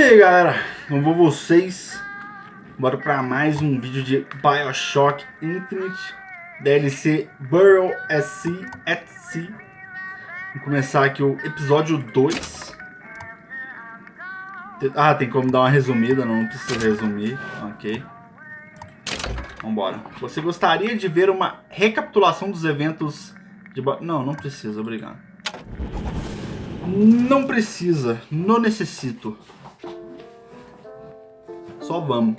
aí galera, como vão vocês? Bora pra mais um vídeo de Bioshock Infinite DLC Burrow at Sea. Vamos começar aqui o episódio 2. Ah, tem como dar uma resumida, não precisa resumir, ok. Vambora. Você gostaria de ver uma recapitulação dos eventos de... Não precisa, obrigado. Não precisa, não necessito. Só vamos.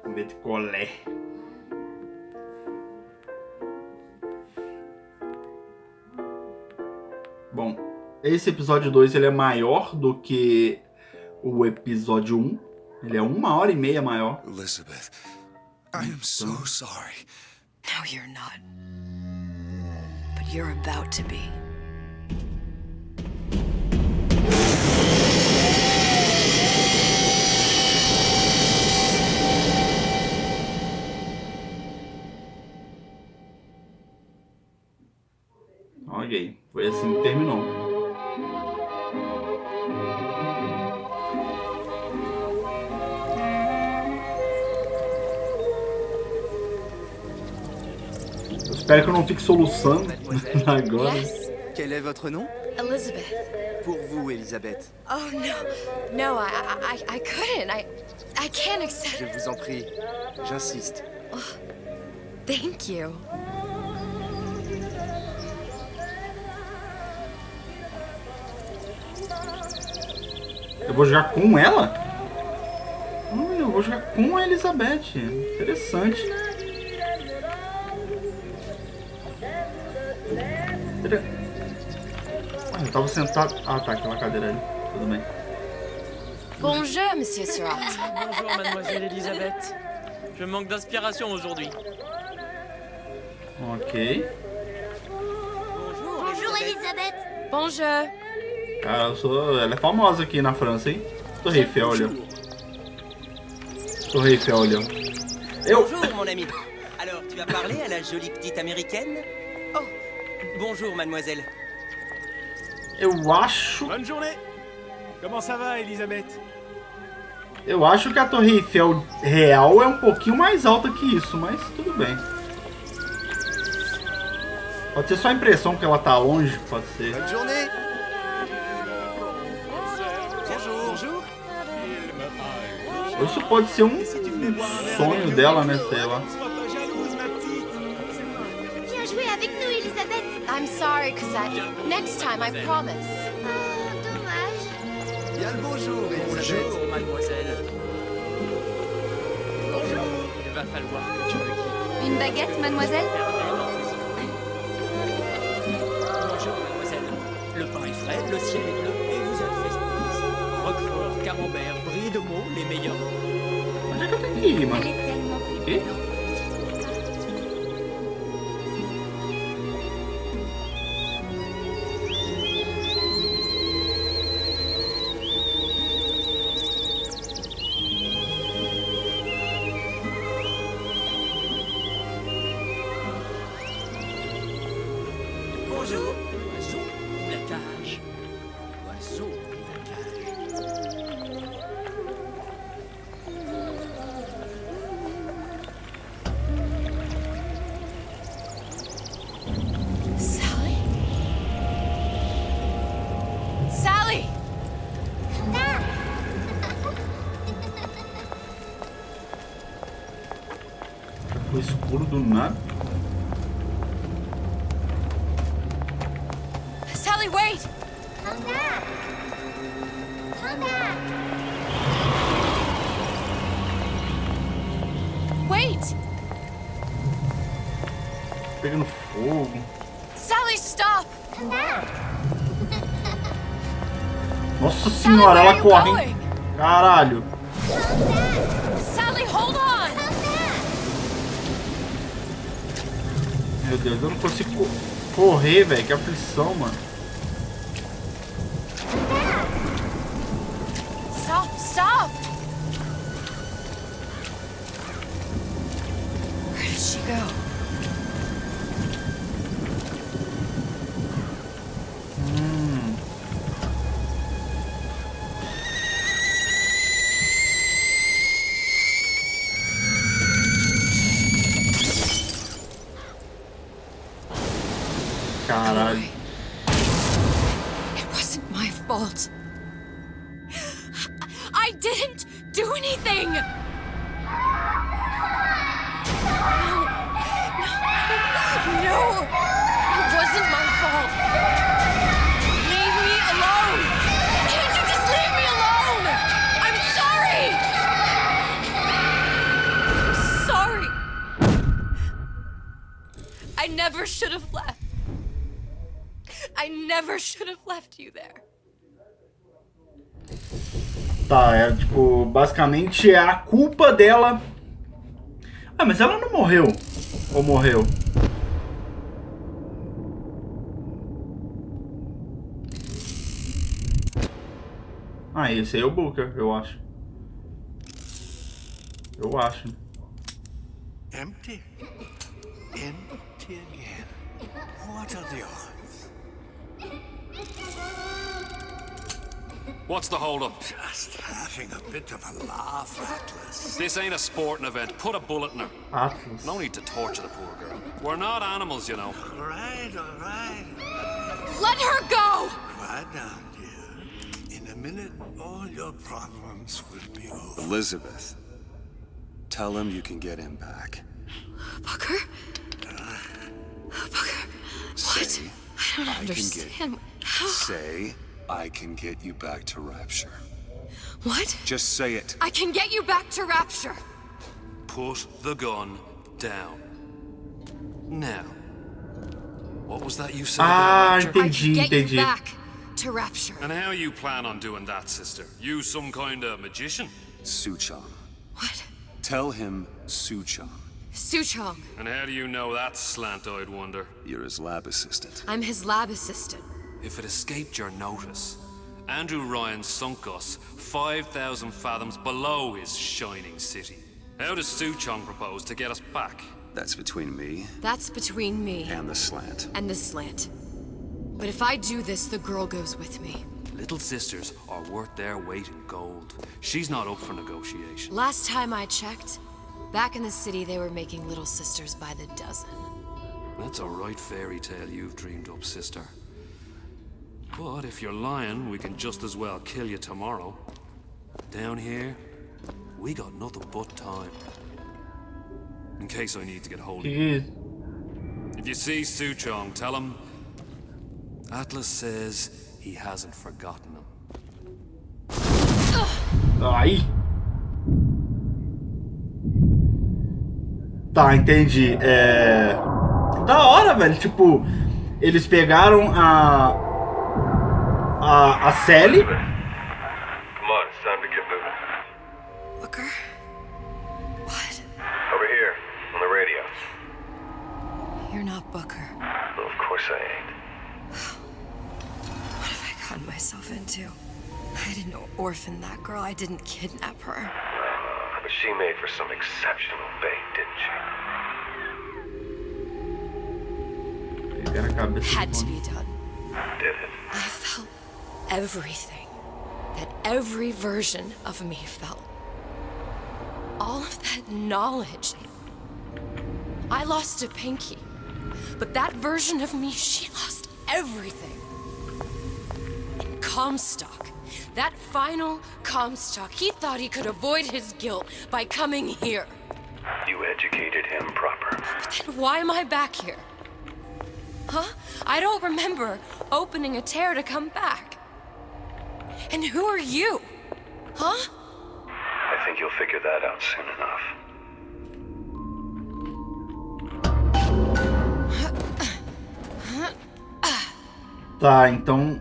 Vamos ver de colé. Bom, esse episódio 2 ele é maior do que o episódio 1. Ele é 1h30 maior. Elizabeth, I am so sorry. No, you're not. But you're about to be. Ok, foi assim que terminou. Eu espero que eu não fique soluçando agora. Yes, Quel est votre nom? Elizabeth. Pour vous, Elisabeth. Oh no, I couldn't. I can't accept. Je vous en prie, j'insiste. Thank you. Eu vou jogar com ela? Eu vou jogar com a Elizabeth. Interessante. Eu tava sentado... Ah, tá, aquela cadeira ali. Tudo bem. Bonjour, Monsieur Surratt. Bonjour, mademoiselle Elisabeth. Je manque d'inspiration aujourd'hui. Ok. Bonjour, Elisabeth. Bonjour. Cara, ela é famosa aqui na França, hein? Torre Eiffel, olha. Torre Eiffel, olha. Bonjour, mon ami. Alors, tu as parlé à la jolie petite américaine? Oh, bonjour, mademoiselle. Eu acho... Bonne journée. Comment ça va, Elisabeth? Eu acho que a Torre Eiffel real é um pouquinho mais alta que isso, mas tudo bem. Pode ser só a impressão que ela tá longe, pode ser. Bonne journée. Bonjour. Ou isso pode ser um sonho dela, né? Sei lá. Sois pas jalouse, ma petite. Viens jouer avec nous, Elisabeth. I'm sorry, Cosette. Next time, I promise. Oh, dommage. Bien le bonjour, Elisabeth. Bonjour, mademoiselle. Bonjour. Il va falloir que tu me quittes. Une baguette, mademoiselle? Bonjour, mademoiselle. Le pain est frais, le ciel est bleu et vous êtes festive. Roquefort, camembert, brie de meaux, les meilleurs. Onde é que eu tenho que ir, mano? Elle est tellement plus Quê? belle. Bonjour. Oiseau, la cage. Oiseau, la cage. Sally? Sally! Ficou escuro do nada. Sally, wait! Come back. Come back. Wait! Pegando fogo. Sally, stop! Come back. Nossa Sally, senhora, where are ela you corre, hein? going? Caralho. Come back. Sally, hold on! Come back. Meu Deus, eu não consigo correr, velho. Que aflição, mano. Stop, stop! Where did she go? fault. I didn't do anything! No, it wasn't my fault. Leave me alone! Can't you just leave me alone? I'm sorry! I'm sorry. I never should have left. I never should have left you there. Tá, é tipo, basicamente é a culpa dela. Ah, mas ela não morreu. Ou morreu? Ah, esse aí é o Booker, eu acho. Eu acho. Empty? Empty again. What are the odds? What's the hold-up? Just having a bit of a laugh, Atlas. This ain't a sporting event. Put a bullet in her. Atlas. No need to torture the poor girl. We're not animals, you know. All right. Let her go! Quiet down, dear. In a minute, all your problems will be over. Elizabeth, tell him you can get him back. Booker? Booker? What? I don't understand. How? Say, I can get you back to Rapture. What? Just say it. I can get you back to Rapture. Put the gun down. Now, what was that you said Ah, about Rapture? I can get entendi. you back to Rapture. And how you plan on doing that, sister? You some kind of magician? Suchong. What? Tell him Suchong. Suchong. And how do you know that, slant-eyed wonder? You're his lab assistant. I'm his lab assistant. If it escaped your notice, Andrew Ryan sunk us 5,000 fathoms below his shining city. How does Suchong propose to get us back? That's between me That's between me and the slant. and the slant. But if I do this, the girl goes with me. Little sisters are worth their weight in gold. She's not up for negotiation. Last time I checked, back in the city they were making little sisters by the dozen. That's a right fairy tale you've dreamed up, sister. But if you're lying, we can just as well kill you tomorrow. Down here, we got nothing but time. In case I need to get hold of you. If you see Suchong, tell him Atlas says he hasn't forgotten him. Aí. Tá, entendi. Da hora, velho. Tipo, eles pegaram a Sally. Come on, it's time to get moving. Booker? What? Over here, on the radio. You're not Booker. Well, of course I ain't. What have I gotten myself into? I didn't orphan that girl. I didn't kidnap her. But she made for some exceptional bait, didn't she? Pegaram a cabeça. Had to be done. Did it? I felt everything that every version of me felt. All of that knowledge. I lost a pinky, but that version of me, she lost everything. And Comstock, that final Comstock, he thought he could avoid his guilt by coming here. You educated him proper. But then why am I back here? Huh? I don't remember opening a tear to come back. And who are you? Huh? I think you'll figure that out soon enough. Tá, então.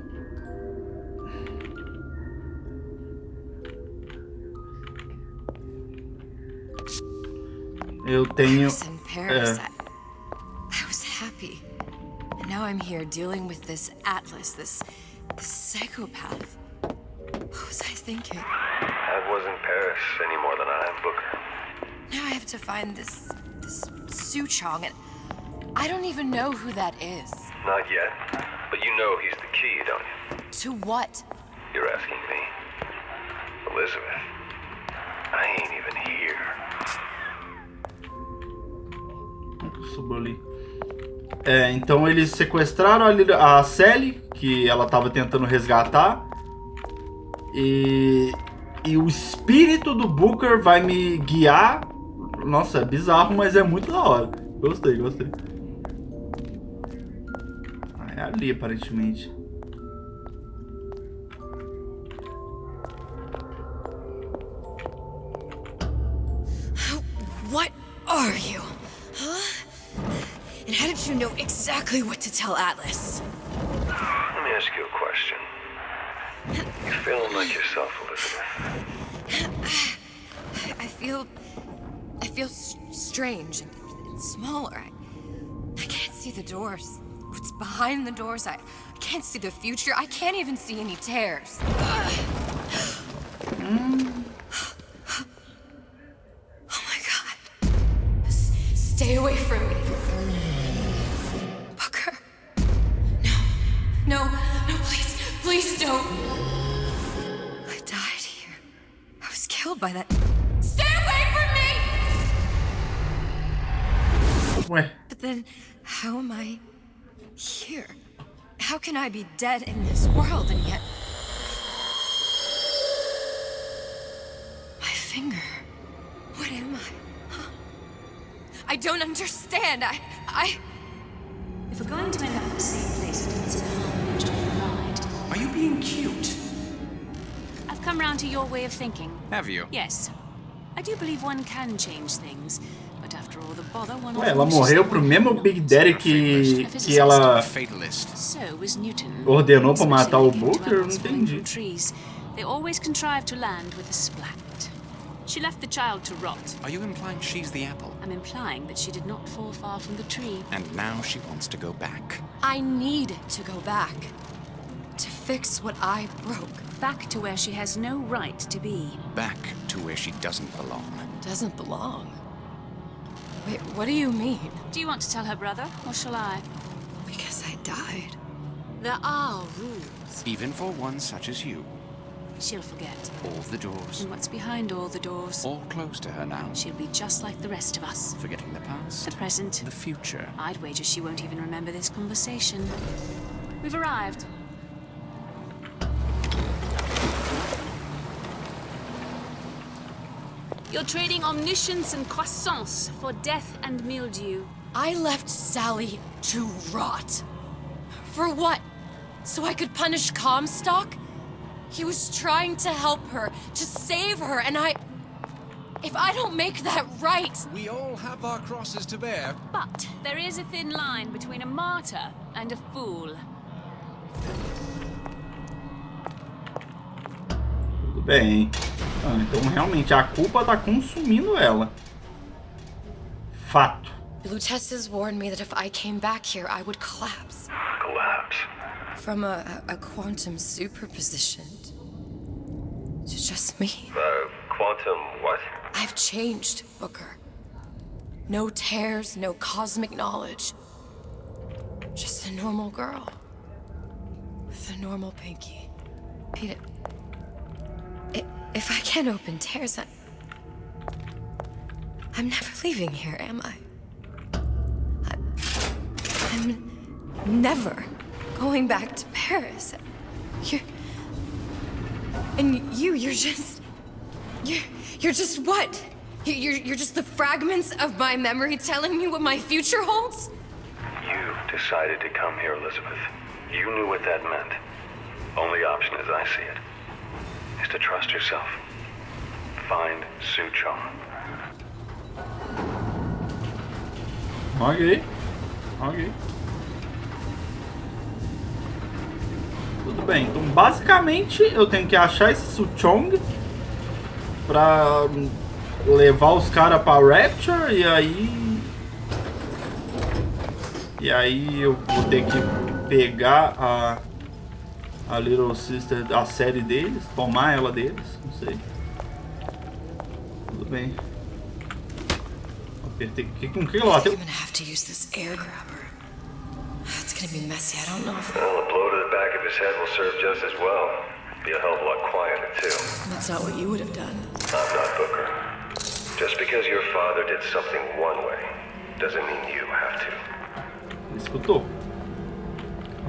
Eu tenho. I was in Paris. I was happy. And now I'm here dealing with this Atlas, this psychopath. What was I thinking? I wasn't Paris any more than I am Booker. Now I have to find this Suchong, and I don't even know who that is. Not yet, but you know he's the key, don't you? To what? You're asking me. Elizabeth, I ain't even here. Subiu ali. Então eles sequestraram a Sally, que ela tava tentando resgatar. E o espírito do Booker vai me guiar. Nossa, é bizarro, mas é muito da hora. Gostei, gostei. É ali, aparentemente. What are you? Huh? And how did you know exactly what to tell Atlas? Let me ask you a question. You feeling like yourself, Elizabeth? I feel strange and smaller. I can't see the doors. What's behind the doors? I can't see the future. I can't even see any tears. Oh my God. Stay away from me. Booker. No, please don't. I died here. I was killed by that. Stay away from me! Ué. But then, how am I here? How can I be dead in this world and yet... My finger. What am I? Huh? I don't understand. I... If we're going to end up in the same place, it means in harm and enjoying the ride. Are you being cute? I've come round to your way of thinking. Have you? Yes. I do believe one can change things, but after all the bother, one Ué, ela morreu pro mesmo Big Daddy que ela So was Newton. ordenou pra matar o Booker? Eu não entendi. Trees. They always contrive to land with a splat. She left the child to rot. Are you implying she's the apple? I'm implying that she did not fall far from the tree. And now she wants to go back. I need to go back. To fix what I broke. Back to where she has no right to be. Back to where she doesn't belong. Doesn't belong? Wait, what do you mean? Do you want to tell her brother, or shall I? Because I died. There are rules. Even for one such as you. She'll forget. All the doors. And what's behind all the doors? All closed to her now. She'll be just like the rest of us. Forgetting the past. The present. The future. I'd wager she won't even remember this conversation. We've arrived. You're trading omniscience and croissance for death and mildew. I left Sally to rot. For what? So I could punish Comstock? He was trying to help her, to save her, and if I don't make that right... We all have our crosses to bear. But there is a thin line between a martyr and a fool. Tudo bem. Ah, então realmente a culpa tá consumindo ela. Fato. Lutesses warned me that if I came back here, I would collapse. Collapse? From a quantum superposition to just me. Quantum what? I've changed, Booker. No tears, no cosmic knowledge. Just a normal girl. With a normal pinky. Peter, if I can't open tears, I'm never leaving here, am I? I'm never going back to Paris. You're just what? You're just the fragments of my memory telling me what my future holds? You decided to come here, Elizabeth. You knew what that meant. Only option, as I see it, is to trust yourself. Find Suchong. Ok. Tudo bem, então basicamente eu tenho que achar esse Suchong pra levar os caras pra Rapture e aí eu vou ter que pegar a Little Sister, a série deles, tomar ela deles, não sei. Tudo bem. Apertei. Com que ela bateu? I'm gonna have to use this air grabber. It's gonna be messy. I don't know if... Well, a blow to the back of his head will serve just as well. Be a hell of a lot quieter, too. That's not what you would have done. I'm not Booker. Just because your father did something one way, doesn't mean you have to. Escutou?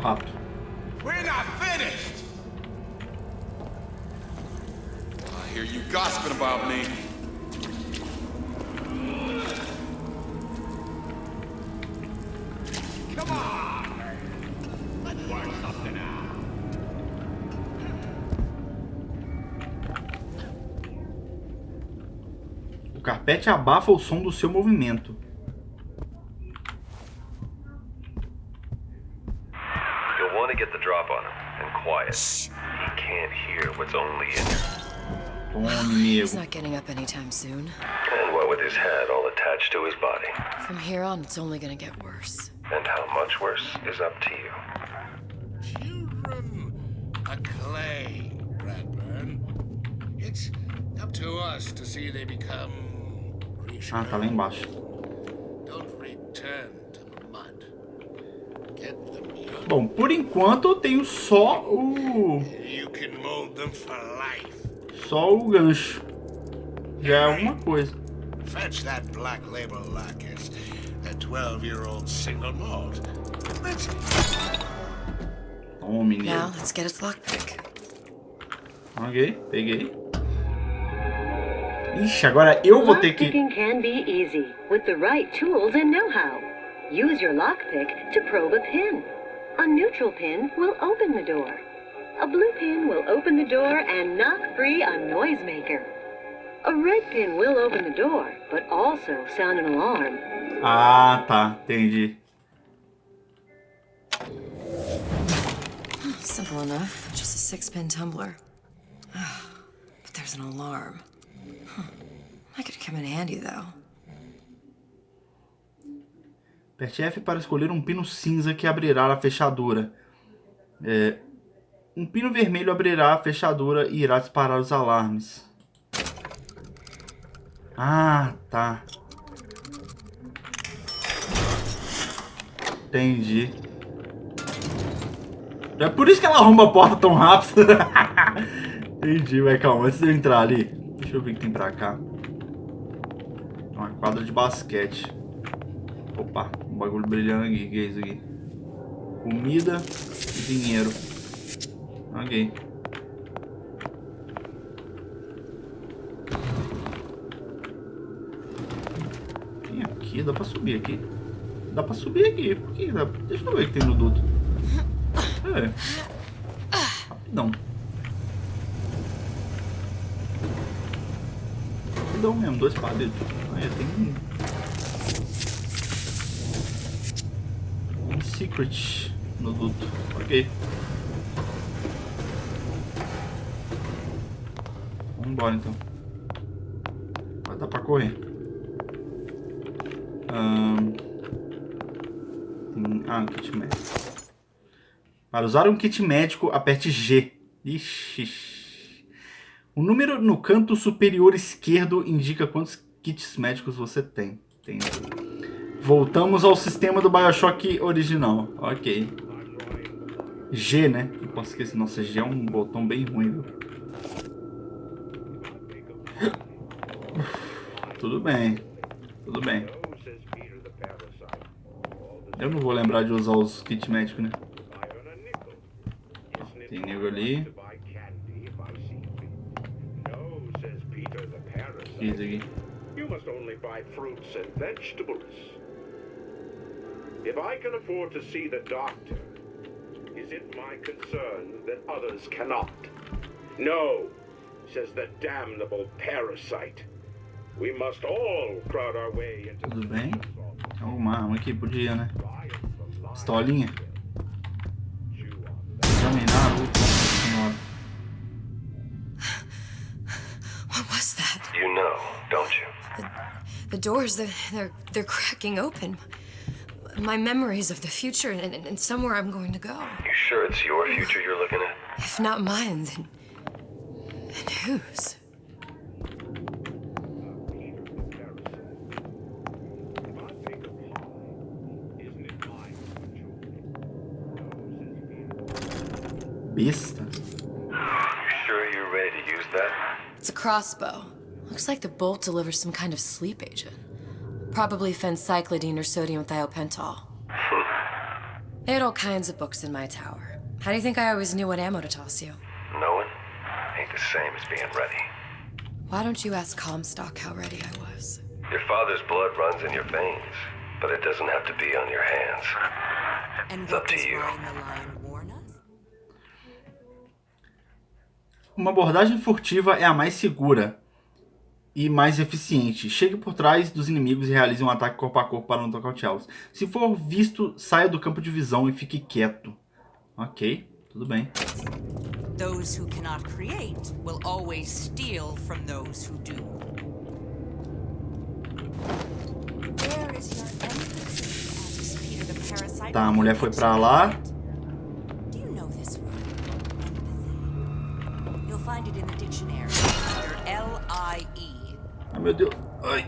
Rápido. We're not finished! hear you gossiping about me. Come on! Let's work something out. O carpete abafa o som do seu movimento. You'll want to get the drop on him, and quiet. He can't hear what's only in here. He's not getting up anytime soon. And what with his head all attached to his body. From here on, it's only gonna get worse. And how much worse is up to you. Children are clay, Bradburn. It's up to us to see they become Ah, tá lá embaixo. Don't return to mud. Get them young. Bom, por enquanto eu tenho só o... You can mold them for life. Só o gancho. Já é alguma coisa. Fetch that black label lacquers. That 12-year-old single malt. Let's... Toma, menino. Now, let's get its lockpick. Ok, peguei. Ixi, agora eu vou ter que... Lockpicking can be easy with the right tools and know-how. Use your lockpick to probe a pin. A neutral pin will open the door. A blue pin will open the door and knock free a noisemaker. A red pin will open the door, but also sound an alarm. Ah, tá. Entendi. Simple enough. Just a 6-pin tumbler. But there's an alarm. That could come in handy, though. Aperte F para escolher um pino cinza que abrirá a fechadura. Um pino vermelho abrirá a fechadura e irá disparar os alarmes. Ah, tá. Entendi. É por isso que ela arromba a porta tão rápido. Entendi, mas calma, antes de eu entrar ali, deixa eu ver o que tem pra cá. Uma quadra de basquete. Opa, um bagulho brilhando aqui. O que é isso aqui? Comida e dinheiro. Ok. Tem aqui, dá pra subir aqui. Dá pra subir aqui. Por que dá? Deixa eu ver o que tem no duto. Rapidão. Rapidão mesmo, 2 palitos. Aí tem um secret no duto. Ok. Vamos embora então. Vai dar pra correr. Um kit médico. Para usar um kit médico, aperte G. Ixi. O número no canto superior esquerdo indica quantos kits médicos você tem. Entendi. Voltamos ao sistema do Bioshock original. Ok. G, né? Não posso esquecer. Nossa, G é um botão bem ruim, viu? Tudo bem. Tudo bem. Eu não vou lembrar de usar os kits médicos, né? Tem nego ali. O que é isso aqui? You must only buy fruits and vegetables. If I can afford to see the doctor, is it my concern that others cannot? No, says the damnable parasite. We must all crowd our way into... Tudo bem? Uma arma aqui, podia, né? Pistolinha. Examinar a luta. What was that? You know, don't you? The doors, they're cracking open. My memories of the future and somewhere I'm going to go. You sure it's your future you're looking at? If not mine, then whose? Besta. You sure you're ready to use that? It's a crossbow. Looks like the bolt delivers some kind of sleep agent. Probably phencyclidine or sodium thiopental. They had all kinds of books in my tower. How do you think I always knew what ammo to toss you? Knowing ain't the same as being ready. Why don't you ask Comstock how ready I was? Your father's blood runs in your veins, but it doesn't have to be on your hands. And It's what up to does you. Ryan the Lion warn us? Uma abordagem furtiva é a mais segura e mais eficiente. Chegue por trás dos inimigos e realize um ataque corpo a corpo para não nocauteá-los. Se for visto, saia do campo de visão e fique quieto. Ok, tudo bem. Those who cannot create will always steal from those who do. Where is your empathy? Asks Peter the parasite. Tá, a mulher foi pra lá. Do you know this word? Empathy. You'll find it in the dictionary. L-I-E. Ai, meu Deus. Ai.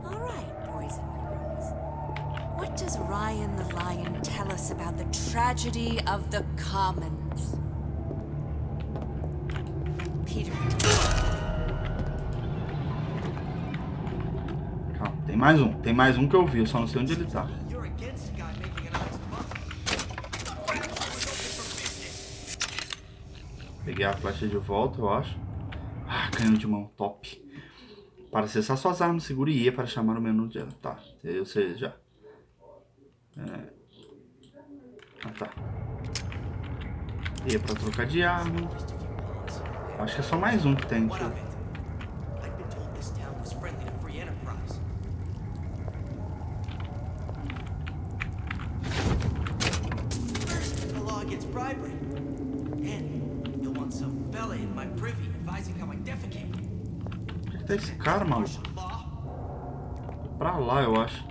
All right, boys and girls. What does Ryan the Lion tell us about the tragedy of the commons? Peter. Ah, tem mais um que eu vi, eu só não sei onde ele tá. Peguei a flecha de volta, eu acho. Ah, canhão de mão, top. Para acessar suas armas, segure E para chamar o menu de... Tá, eu sei já. Ah, tá. E para trocar de arma. Acho que é só mais um que tem. Deixa eu... Onde é que tá esse cara, maluco? Pra lá, eu acho.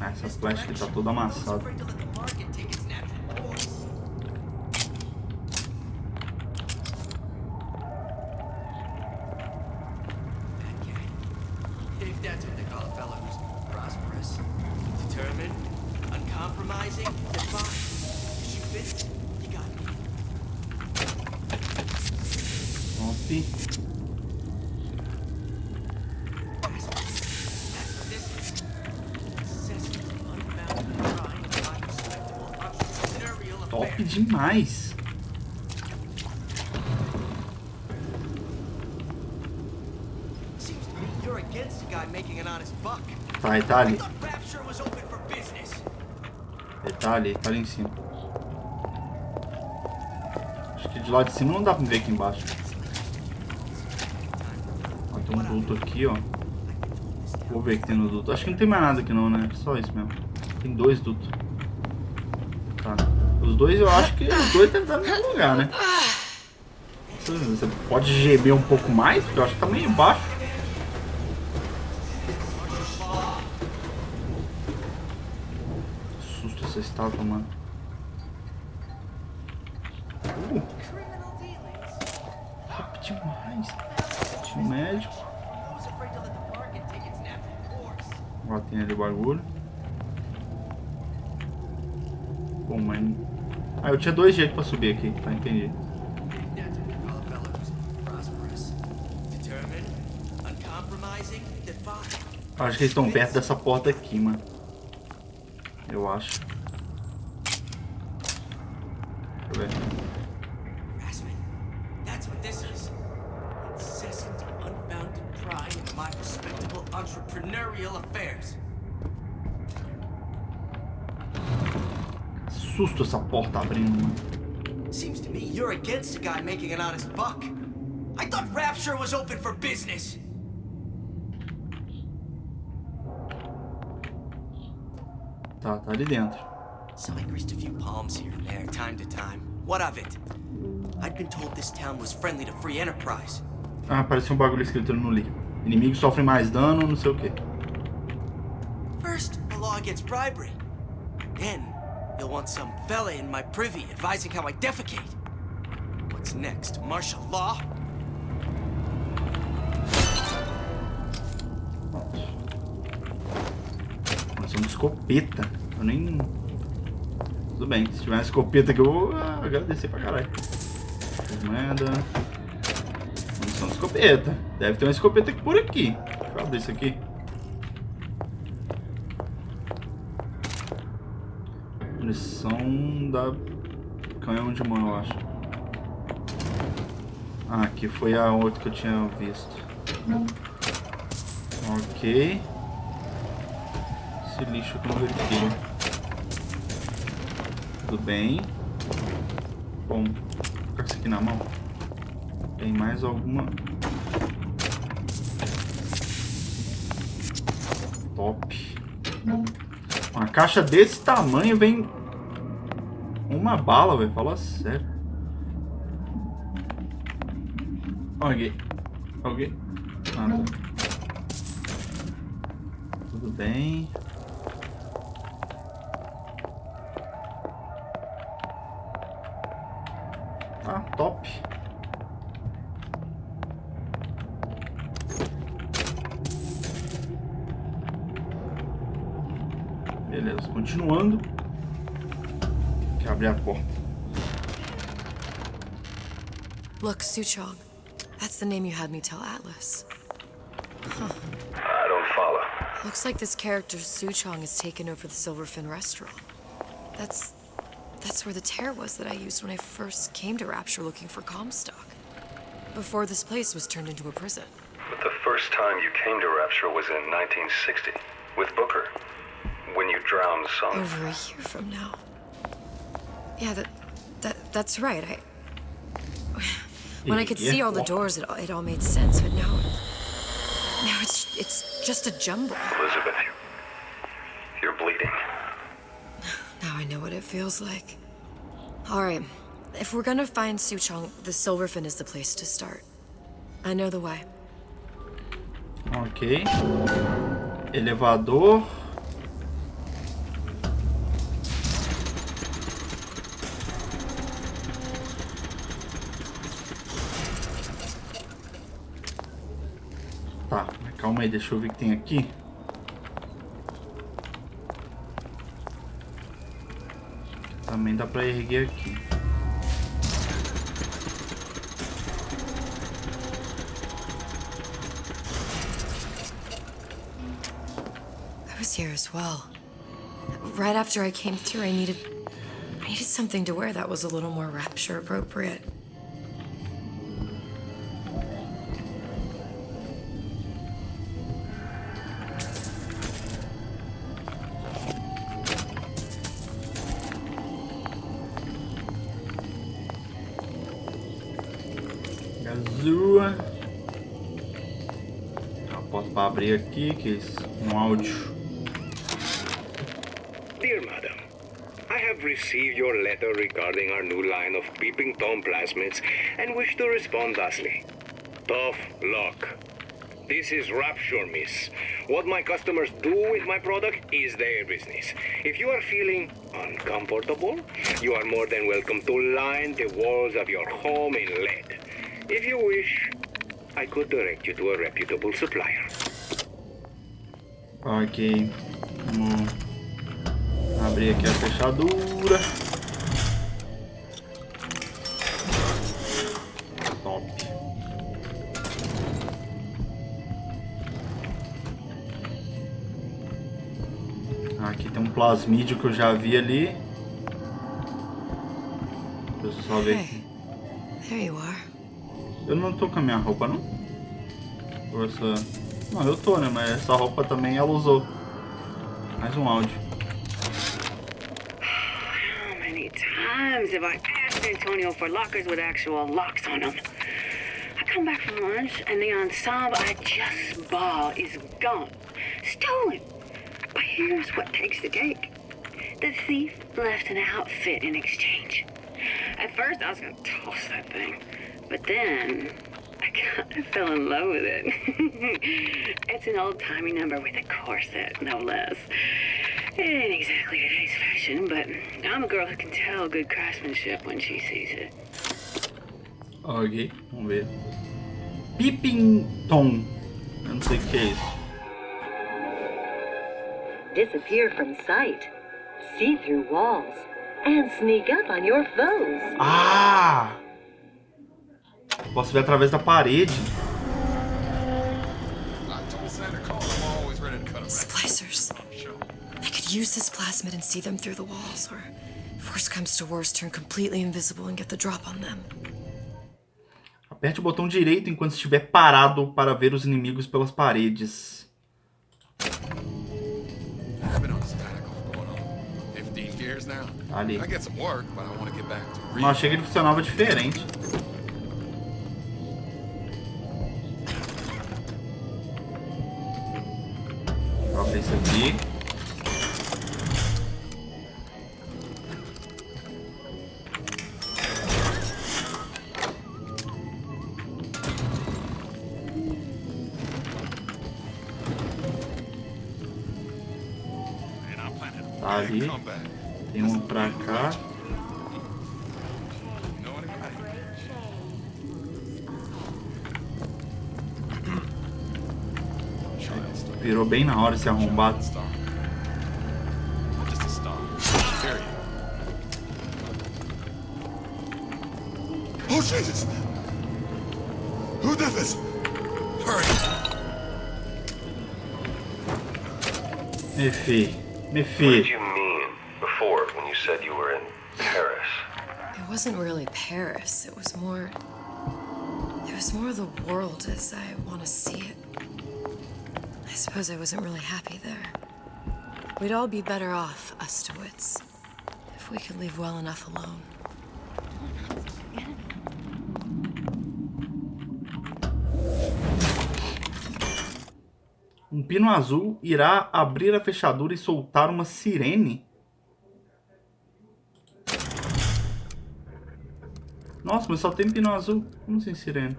Ah, essa flecha aqui tá toda amassada. Top demais. Tá, ele tá ali. Ele tá ali em cima. Acho que de lá de cima não dá pra ver aqui embaixo. Ó, tem um duto aqui, ó. Vou ver o que tem no duto. Acho que não tem mais nada aqui não, né? Só isso mesmo. Tem dois dutos. Tá. Os dois eu acho que os dois devem estar no mesmo lugar, né? Você pode gemer um pouco mais, porque eu acho que tá meio baixo. Que susto essa estátua, mano. Top demais. Tinha um médico. Agora tem ali o bagulho. Bom, mas... Ah, eu tinha dois jeitos pra subir aqui, tá? Entendi. Acho que eles estão perto dessa porta aqui, mano. Eu acho. Deixa eu ver. Susto essa porta abrindo, mano. Seems to me you're against a guy making an honest buck. I thought Rapture was open for business. Tá ali dentro. So I greased a few palms here and there, time to time. What of it? I'd been told this town was friendly to free enterprise. Ah, apareceu um bagulho escrito no li. Inimigos sofrem mais dano, não sei o que. First, the law against bribery. Then, you'll want some fella in my privy advising how I defecate. What's next? Martial law? Nossa, uma escopeta. Eu nem... Tudo bem, se tiver uma escopeta aqui eu vou agradecer pra caralho. Moeda. Munição de escopeta. Deve ter uma escopeta aqui por aqui. Deixa eu abrir isso aqui. Munição da canhão de mão, eu acho. Ah, aqui foi a outra que eu tinha visto. Ok. Esse lixo que eu não verifiquei. Tudo bem. Bom, vou colocar isso aqui na mão. Tem mais alguma? Top. Uma caixa desse tamanho vem uma bala, velho. Fala sério. Ok. Ok. Ah, tá. Tudo bem. Ah, top. Beleza, continuando. Tem que abrir a porta. Look, Suchong. That's the name you had me tell Atlas. Huh. I don't follow. Looks like this character Suchong has taken over the Silverfin restaurant. That's where the tear was that I used when I first came to Rapture looking for Comstock. Before this place was turned into a prison. But the first time you came to Rapture was in 1960, with Booker. When you drowned some... Over a year from now. Yeah, that's right. When I could see all the doors, it all made sense, but now it's just a jumble. Elizabeth, you're bleeding. Now I know what it feels like. All right, if we're gonna find Suchong, the Silverfin is the place to start. I know the way. Ok. Elevador. Tá, calma aí, deixa eu ver o que tem aqui. Também dá pra erguer aqui. I was here as well. Right after I came through, I needed something to wear that was a little more Rapture appropriate. Azul. A porta para abrir aqui, que é um áudio. Dear Madam, I have received your letter regarding our new line of peeping Tom plasmids and wish to respond thusly. Tough luck. This is Rapture, miss. What my customers do with my product is their business. If you are feeling uncomfortable, you are more than welcome to line the walls of your home in lead. If you wish, I could direct you to a reputable supplier. Ok. Vamos abrir aqui a fechadura. Top. Aqui tem um plasmídio que eu já vi ali. Deixa eu só ver aqui. There you are. Eu não tô com a minha roupa, não? Ou essa... Não, eu tô, né? Mas essa roupa também ela usou. Mais um áudio. How many times have I asked Antonio for lockers with actual locks on them? I come back from lunch and the ensemble I just bought is gone. Stolen. But here's what takes the cake. The thief left an outfit in exchange. At first I was gonna toss that thing. But then, I kind of fell in love with it. It's an old-timey number with a corset, no less. It ain't exactly today's fashion, but I'm a girl who can tell good craftsmanship when she sees it. Ok, vamos ver. Peeping Tom. Eu não sei o que é isso. Disappear from sight, see through walls, and sneak up on your foes. Ah! Posso ver através da parede. Splicers. They could could use this plasmid and see them through the walls, or if worse comes to worse, turn completely invisible and get the drop on them. Aperte o botão direito enquanto estiver parado para ver os inimigos pelas paredes. Ali. Mas achei que ele funcionava diferente. Vou abrir isso aqui. Tá ali. Tem um pra cá. Virou bem na hora esse arrombado. Oh Jesus! Who did this? Hurry! Me fi. What did you mean before when you said you were in Paris? It wasn't really Paris. It was more of the world as I want to see it. I suppose I wasn't really happy there. We'd all be better off, us Stewits, if we could leave well enough alone. Um pino azul irá abrir a fechadura e soltar uma sirene? Nossa, mas só tem pino azul. Como assim sirene?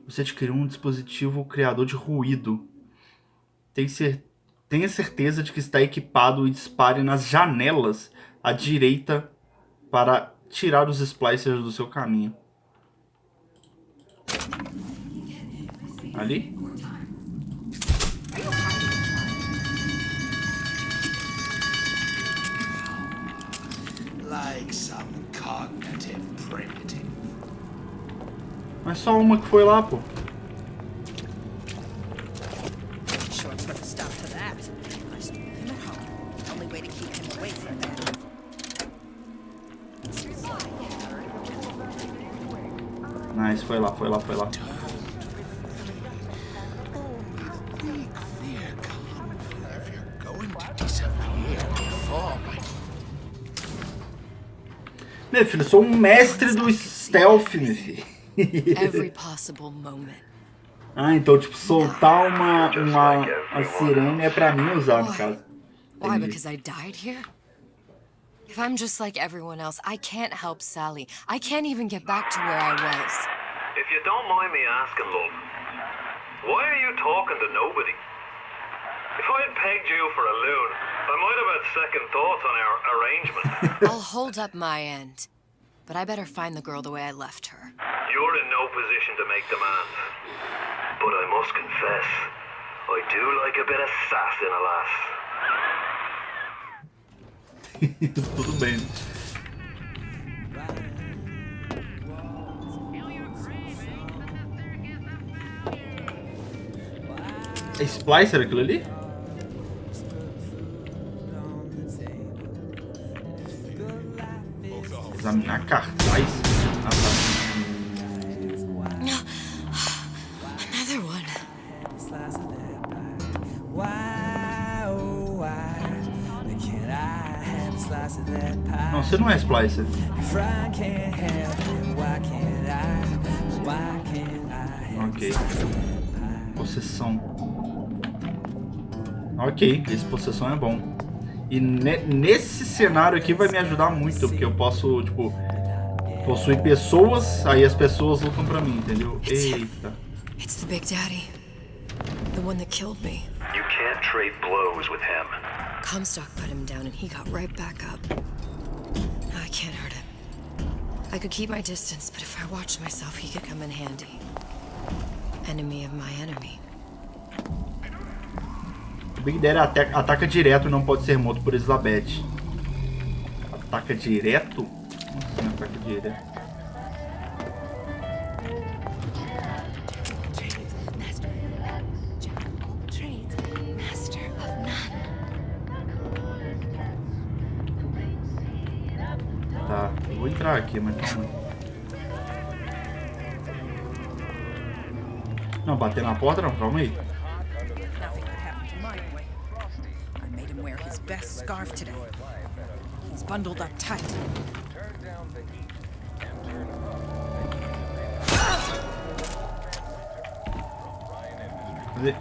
Você adquiriu um dispositivo criador de ruído. Tenha certeza de que está equipado e dispare nas janelas à direita para tirar os splicers do seu caminho. Ali? Like some cognitive primitive. Mas só uma que foi lá, pô. Sure put a stop to that. No how. Only way to keep him away from that. Nice, foi lá, foi lá, foi lá. Meu filho, eu sou um mestre do stealth, meu filho. Every possible moment. Ah, então, tipo, soltar uma sirene é pra mim usar, no caso. Why? Because I died here? If I'm just like everyone else, I can't help Sally. I can't even get back to where I was. If you don't mind me asking, love, why are you talking to nobody? If I had pegged you for a loon, I might have had second thoughts on our arrangement. I'll hold up my end, but I better find the girl the way I left her. You're in no position to make demands. But I must confess, I do like a bit of sass in a lass. Tudo bem. É splicer aquilo ali? Examinar cartaz. Ah, tá. Another one. Não, você não é splicer. Ok. Possessão. Ok, esse possessão é bom. E nesse cenário aqui vai me ajudar muito, porque eu posso, tipo, possuir pessoas, aí as pessoas lutam pra mim, entendeu? Eita. It's the Big Daddy. The one that killed me. You can't trade blows with him. Comstock put him down and he got right back up. No, I can't hurt him. I could keep my distance, but if I watched myself, he could come in handy. Enemy of my enemy. O Big Daddy ataca direto e não pode ser morto por Elizabeth. Ataca direto? Como assim ataca Direto. Tá, eu vou entrar aqui, mas calma aí. Não, bater na porta não, calma aí. Nothing could happen to my boy. I made him wear his best scarf today. He's bundled up tight. Cadê?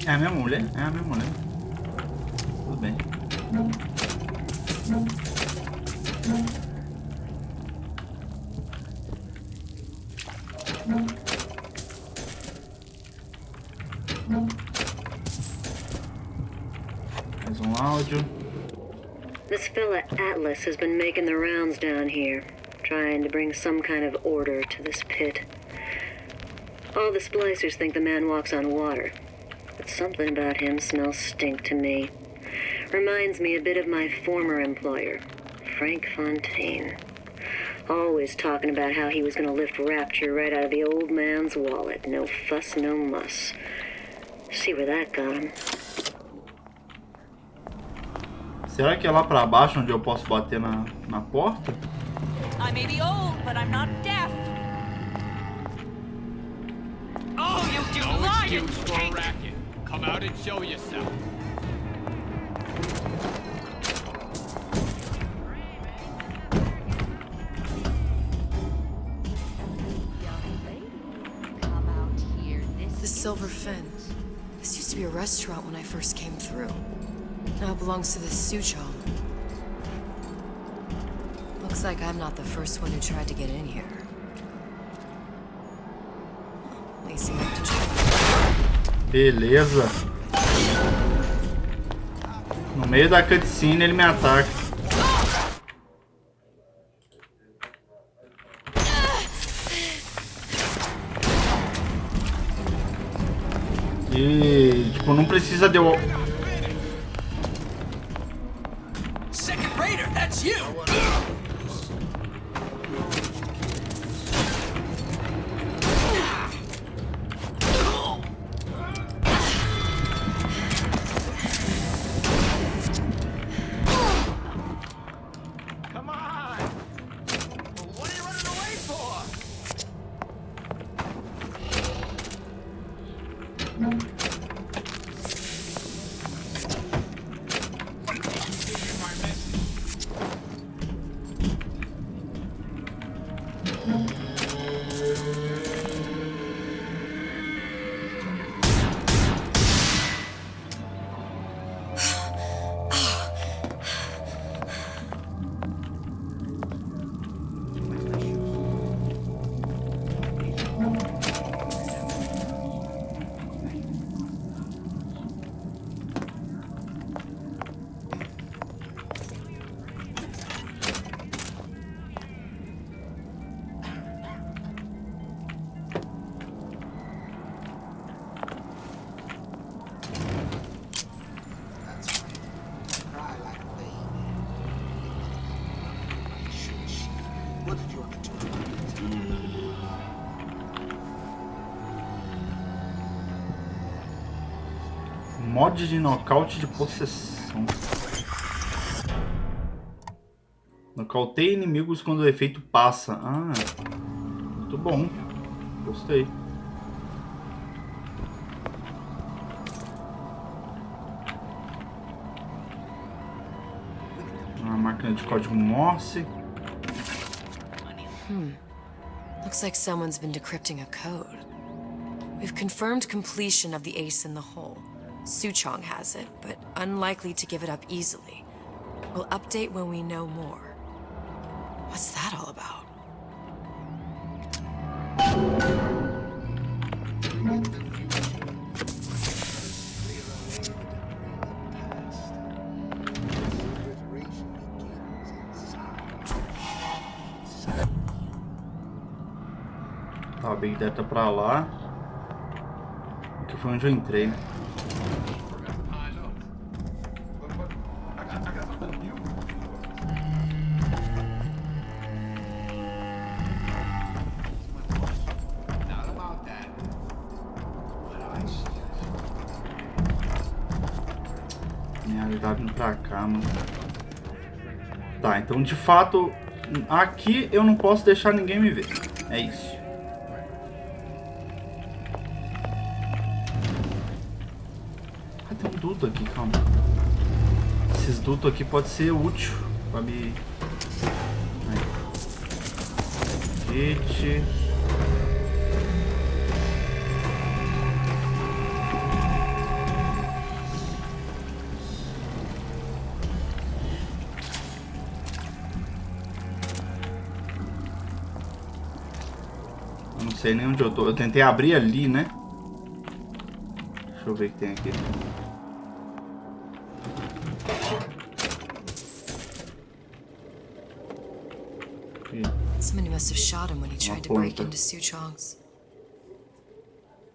É a mesma mulher? É a mesma mulher. Tudo bem. Mais áudio. This fella Atlas has been making the rounds down here, trying to bring some kind of order to this pit. All the splicers think the man walks on water, but something about him smells stink to me. Reminds me a bit of my former employer, Frank Fontaine. Always talking about how he was going to lift Rapture right out of the old man's wallet. No fuss, no muss. See where that got him. Será que é lá pra baixo onde eu posso bater na porta? I may be old, but I'm not deaf. Oh, you No lying excuse for a racket. Come out and show yourself. The Silver Fin. This used to be a restaurant when I first came through. Now it belongs to the Suchong. Looks like I'm not the first one who tried to get in here. Lacing up to try. Beleza. No meio da cutscene ele me ataca. E tipo, não precisa de eu... Second Raider, that's you! Come on! What are you running away for? Mod de nocaute de possessão. Nocauteie inimigos quando o efeito passa. Ah, muito bom. Gostei. Uma máquina de código Morse. Looks like someone's been decrypting a code. We've confirmed completion of the ace in the hole. Suchong has it, but unlikely to give it up easily. We'll update when we know more. What's that all about? Tá, a Big Data pra lá. Aqui foi onde eu entrei, né? Ele tá vindo pra cá, mano. Tá, então de fato, aqui eu não posso deixar ninguém me ver. É isso. Ah, tem um duto aqui, calma. Esses dutos aqui pode ser útil pra me... Kit. Eu não sei nem onde eu tô. Eu tentei abrir ali, né? Deixa eu ver o que tem aqui. Somebody must have shot him when he tried to break into Suchong's.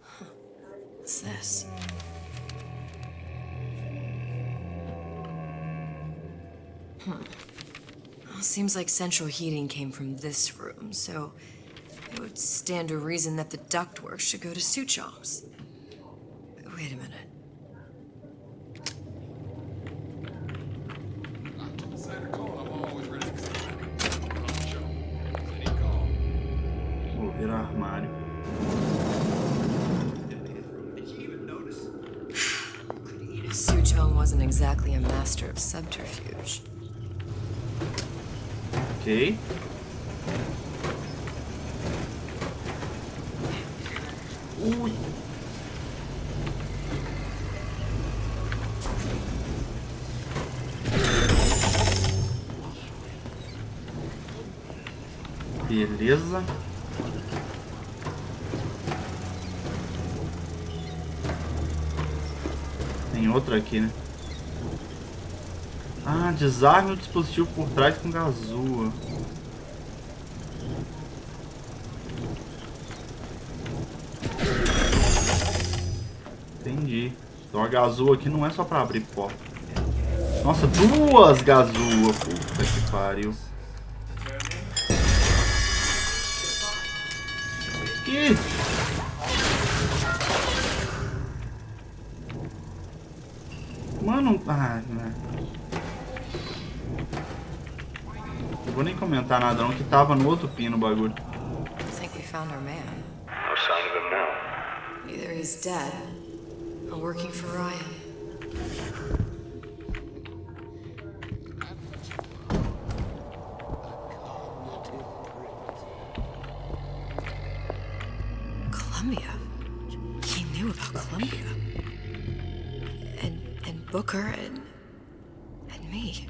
Huh. What's this? Well, seems like central heating came from this room, so it would stand to reason that the ductwork should go to Suchong's. Wait a minute. Vou ver armário. Suchong wasn't exactly a master of subterfuge. Ok. Ui. Beleza. Tem outra aqui, né? Ah, desarme o dispositivo por trás com gazua. Entendi. Então a gazua aqui não é só pra abrir porta. Nossa, duas gazuas. Puta que pariu. Que? Mano, não vou nem comentar nada não, que tava no outro pino o bagulho. I think we found our man. No sign of him now. Either he's dead or working for Ryan. Columbia. He knew about Columbia. And Booker and me.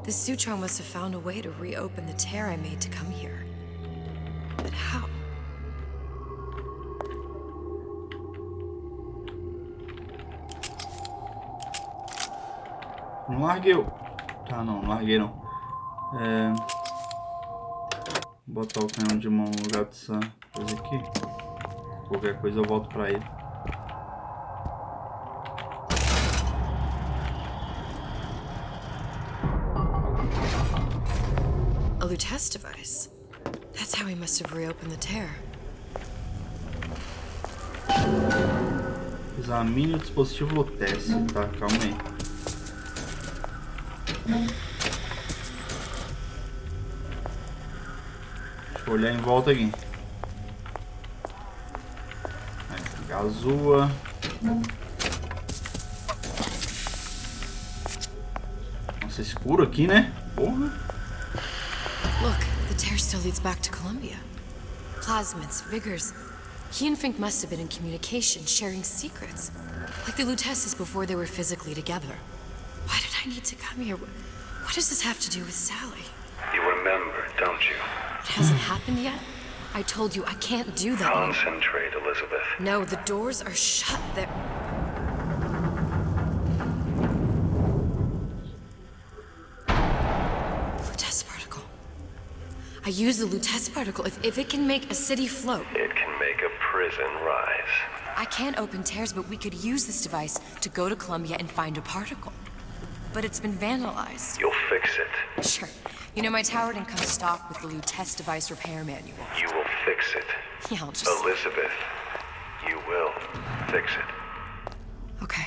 The Suchong must have found a way to reopen the tear I made to come here. But how? Não larguei o... Tá, não larguei não. Vou botar o canhão de mão no lugar dessa coisa aqui. Qualquer coisa eu volto pra ele. A Lutece device. That's how he must have reopened the tear. Examine o dispositivo Lutece. Tá, calma aí. Deixa eu olhar em volta aqui. Gazua. Nossa, escuro aqui, né? Porra. Look, the tear still leads back to Columbia. Plasmids, vigors. He and Fink must have been in communication, sharing secrets. Like the Luteces before they were physically together. Why did I need to come here? What does this have to do with Sally? You remember, don't you? It hasn't happened yet? I told you I can't do that anymore. Concentrate, Elizabeth. No, the doors are shut. They're... Lutece particle. I use the Lutece particle. If it can make a city float... It can make a prison rise. I can't open tears, but we could use this device to go to Columbia and find a particle. But it's been vandalized. You'll fix it. Sure. You know, my tower didn't come stocked with the Lutece device repair manual. You will fix it. Yeah, I'll just... Elizabeth, you will fix it. Okay.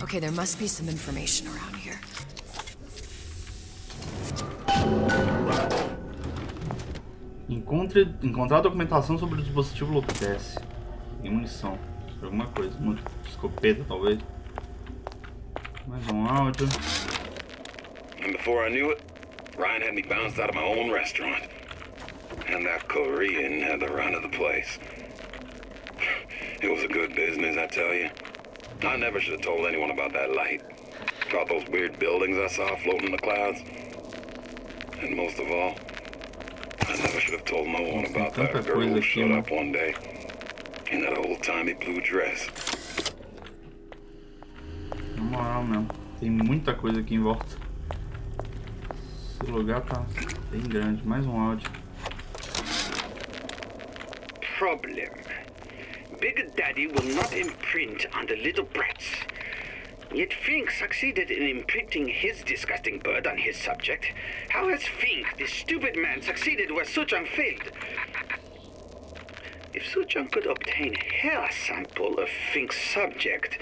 Okay, there must be some information around here. Encontrar documentação sobre o dispositivo Loctesse. E munição. Alguma coisa. Uma escopeta, talvez. Mais um áudio. And before I knew it, Ryan had me bounced out of my own restaurant. And that Korean had the run of the place. It was a good business, I tell you. I never should have told anyone about that light. About those weird buildings I saw floating in the clouds. And most of all, I never should have told no one about that girl who showed up one day in that old-timey blue dress. Na moral mesmo, tem muita coisa aqui em volta. Esse lugar tá bem grande. Mais um áudio. Problem. Big Daddy will not imprint on the little brats. Yet Fink succeeded in imprinting his disgusting bird on his subject. How has Fink, this stupid man, succeeded where Suchong failed? If Suchong could obtain hair sample of Fink's subject,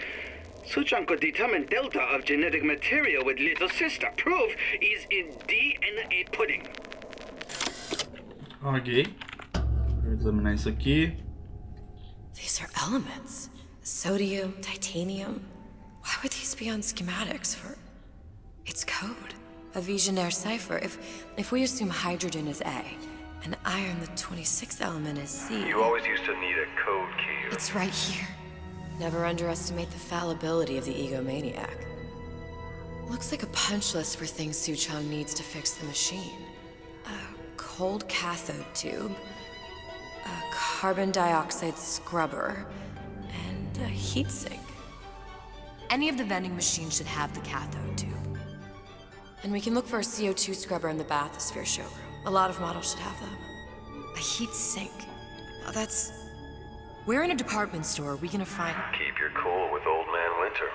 Suchong could determine delta of genetic material with little sister. Proof is in DNA pudding. Ok. Vou examinar isso aqui. These are elements. Sodium, titanium. Why would these be on schematics for... It's code. A Visionaire cipher. If we assume hydrogen is A, and iron, the 26th element, is C... You always used to need a code key. It's right here. Never underestimate the fallibility of the egomaniac. Looks like a punch list for things Suchong needs to fix the machine. A cold cathode tube, a carbon dioxide scrubber, and a heatsink. Any of the vending machines should have the cathode tube. And we can look for a CO2 scrubber in the bathysphere showroom. A lot of models should have them. A heat sink. Oh, that's... Where in a department store are we gonna find... Keep your cool with Old Man Winter.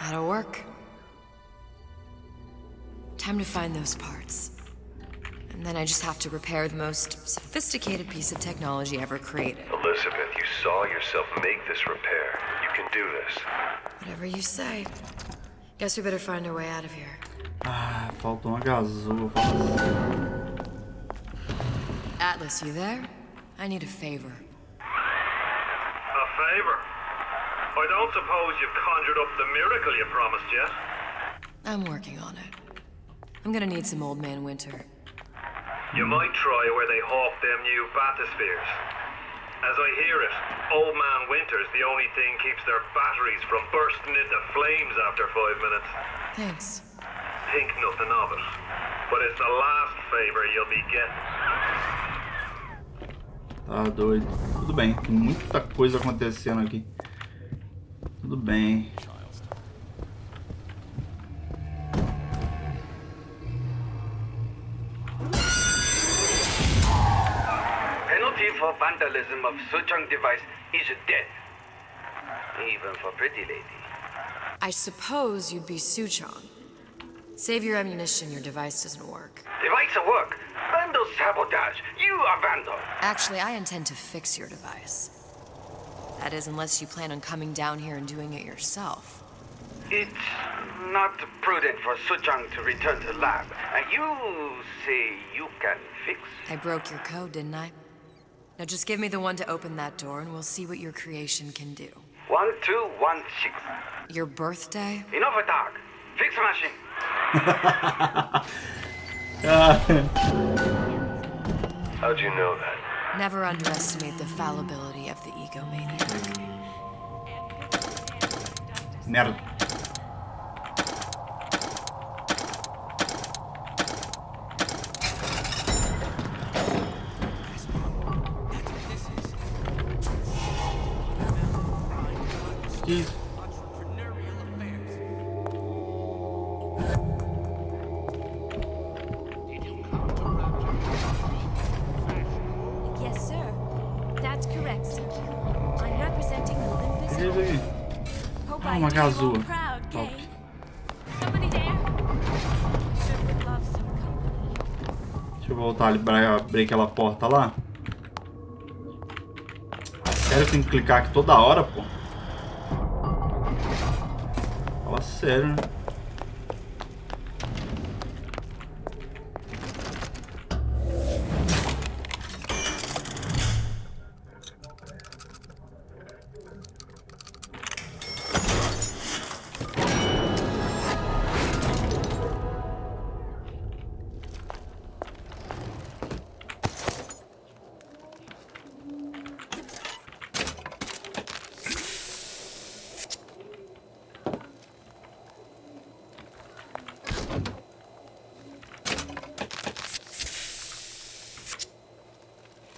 That'll work. Time to find those parts. And then I just have to repair the most sophisticated piece of technology ever created. Elizabeth, you saw yourself make this repair. You can do this. Whatever you say. Guess we better find our way out of here. Ah, falta uma gazua. Atlas, you there? I need a favor. A favor? I don't suppose you've conjured up the miracle you promised yet? I'm working on it. I'm gonna need some Old Man Winter. You might try where they hawk them new bathyspheres. As I hear it, Old Man Winter's the only thing keeps their batteries from bursting into flames after 5 minutes. Thanks. Think nothing of it. But it's the last favor you'll be getting. Tá doido. Tudo bem, tem muita coisa acontecendo aqui. Tudo bem. Penalty for vandalism of Suchong device is death. Even for pretty lady. I suppose you'd be Suchong. Save your ammunition, your device doesn't work. Device at work. Vandal sabotage. You are vandal. Actually, I intend to fix your device. That is, unless you plan on coming down here and doing it yourself. It's not prudent for Suchong to return to lab. You say you can fix? I broke your code, didn't I? Now just give me the one to open that door and we'll see what your creation can do. 1216. Your birthday? Enough of talk. Fix the machine. How'd you know that? Never underestimate the fallibility of the egomaniac. Merda. Que isso? Yes, sir. That's correct, sir. I'm representing the Olympus. Que é isso aqui? Hope Ah, I uma do you all gazua. proud, Top. Kane. Somebody there? Sure would love some company. Deixa eu voltar ali pra abrir aquela porta lá. Sério, tem que clicar aqui toda hora, pô. Fala sério, né?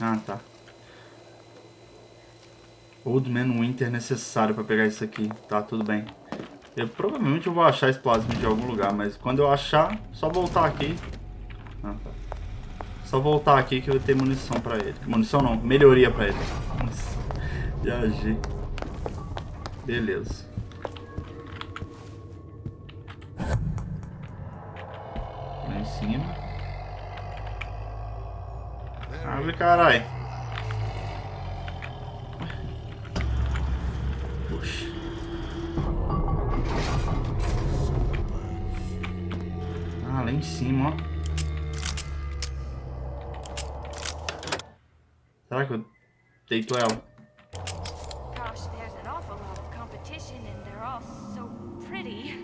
Ah, tá. Old Man Winter necessário para pegar isso aqui. Tá, tudo bem. Provavelmente eu vou achar esse plasmid de algum lugar, mas quando eu achar, só voltar aqui. Ah, tá. Só voltar aqui que eu vou ter munição para ele. Munição não, melhoria para ele. Viajei. Beleza. Lá em cima. Abre, carai. Puxa. Ah, lá em cima, ó. Será que eu deito ela? Gosh, there's an awful lot of competition and they're all so pretty.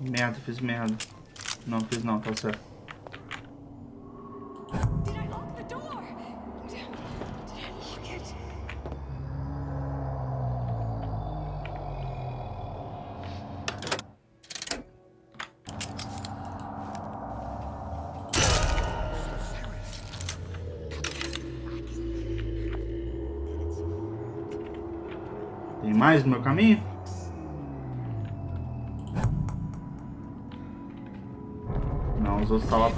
Merda, fiz merda. Não, fiz não, tá certo. Did I lock the door? Did I lock it? Tem mais no meu caminho? Não, os outros tá lá.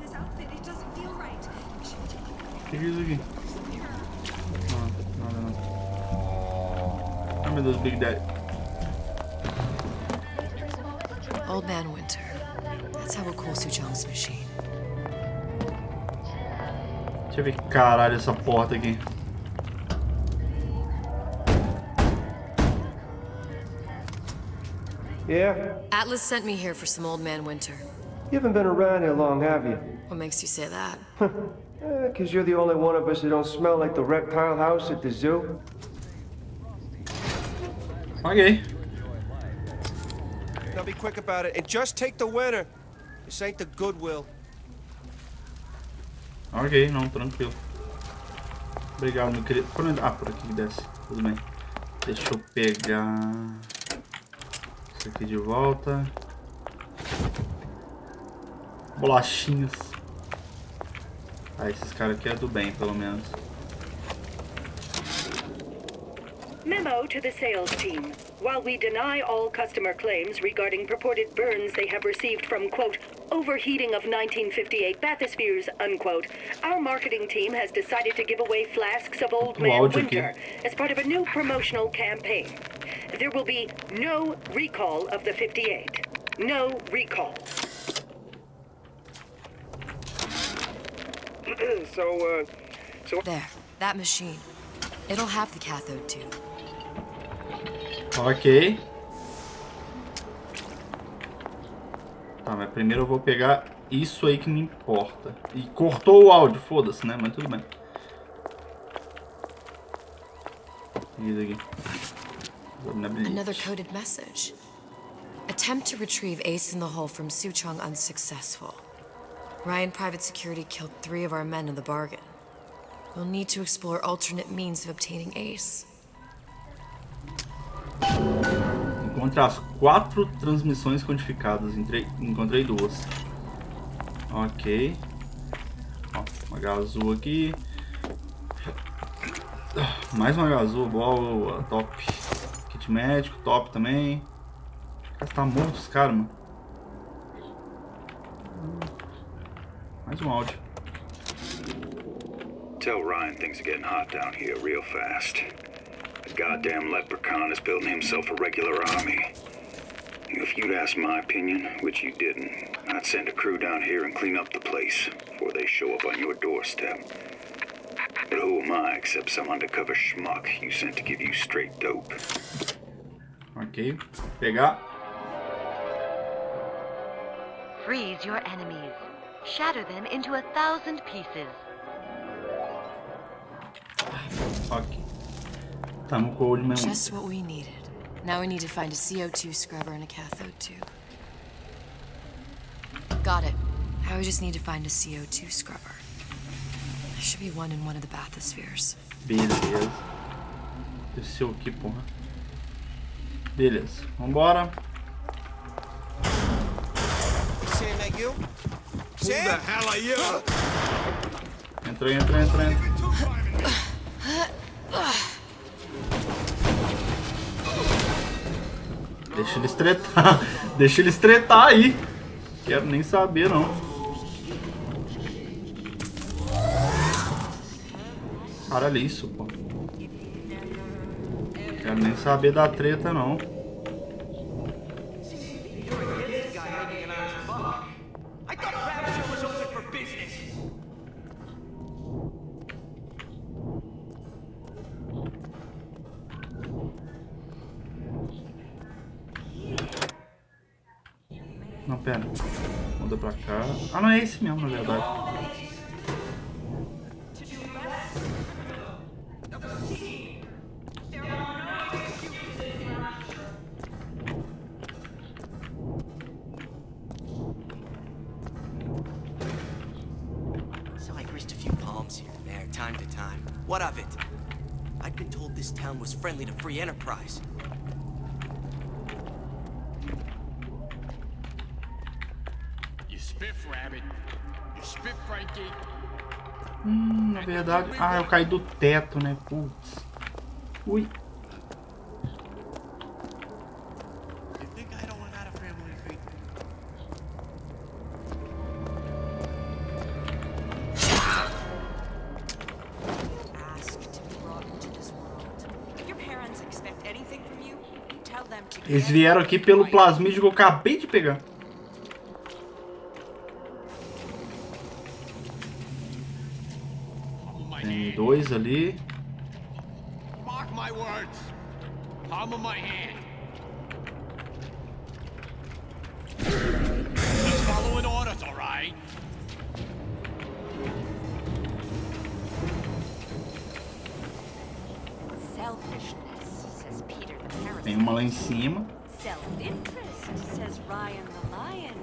This outfit, it doesn't feel right. O que é isso aqui? Não, nada não. Ai meu Deus, Big Daddy. Old Man Winter. That's how we'll call Sujong's machine. Deixa eu ver que caralho essa porta aqui. Yeah? Atlas sent me here for some Old Man Winter. You haven't been around here long, have you? What makes you say that? 'Cause you're the only one of us who don't smell like the reptile house at the zoo. Ok. Now be quick about it and just take the winner. This ain't the Goodwill. Ok, não, tranquilo. Obrigado, meu querido. Ah, por aqui que desce. Tudo bem. Deixa eu pegar isso aqui de volta. Bolachinhas. Ah, esses caras aqui é do bem, pelo menos. Memo to the sales team. While we deny all customer claims regarding purported burns they have received from, quote, overheating of 1958 bathyspheres, unquote, our marketing team has decided to give away flasks of Old Man Winter as part of a new promotional campaign. There will be no recall of the 58. No recall. So there, that machine. It'll have the cathode tube. Ok. Tá, mas primeiro eu vou pegar isso aí que me importa. E cortou o áudio, foda-se, né? Mas tudo bem. Isso aqui. Another coded message. Attempt to retrieve Ace in the Hole from Suchong unsuccessful. Ryan Private Security killed 3 of our men in the bargain. We'll need to explore alternate means of obtaining Ace. Encontre as 4 transmissões codificadas. Encontrei 2. Ok. Ó, uma H azul aqui. Mais uma H azul, boa, top. Kit médico, top também. Tá morto os caras, mano. Mais um áudio. Tell Ryan things are getting hot down here real fast. The goddamn leprechaun is building himself a regular army. If you'd asked my opinion, which you didn't, I'd send a crew down here and clean up the place before they show up on your doorstep. But who am I except some undercover schmuck you sent to give you straight dope? Ok, pegar. Freeze your enemies. Shatter them into 1,000 pieces. Ok. Tamo com o olho mesmo. Just what we needed. Now we need to find a CO2 scrubber and a cathode tube. Got it. Now we just need to find a CO2 scrubber. There should be one in one of the bathyspheres. Beleza. Desceu aqui, porra. Beleza, vambora. Sam, that you? Who the hell are you? Entra, entra, entra, entra. Deixa eles tretar. Deixa eles tretar aí. Quero nem saber, não. Caralho, isso, pô. Quero nem saber da treta, não. Não, pera. Muda pra cá. Ah, não é esse mesmo, na verdade. So I grist a few palms here and there, time to time. What of it? I'd been told this town was friendly to free enterprise. Spiff, Rabbit. You spiff, Frankie. Na verdade... Ah, eu caí do teto, né? Putz. Ui. Eles vieram aqui pelo plasmídio que eu acabei de pegar. Tem dois ali. Mark my words. Palm of my hand. Just following orders, all right? Selfishness, says Peter the parasite. Tem uma lá em cima. Self-interest, says Ryan the lion.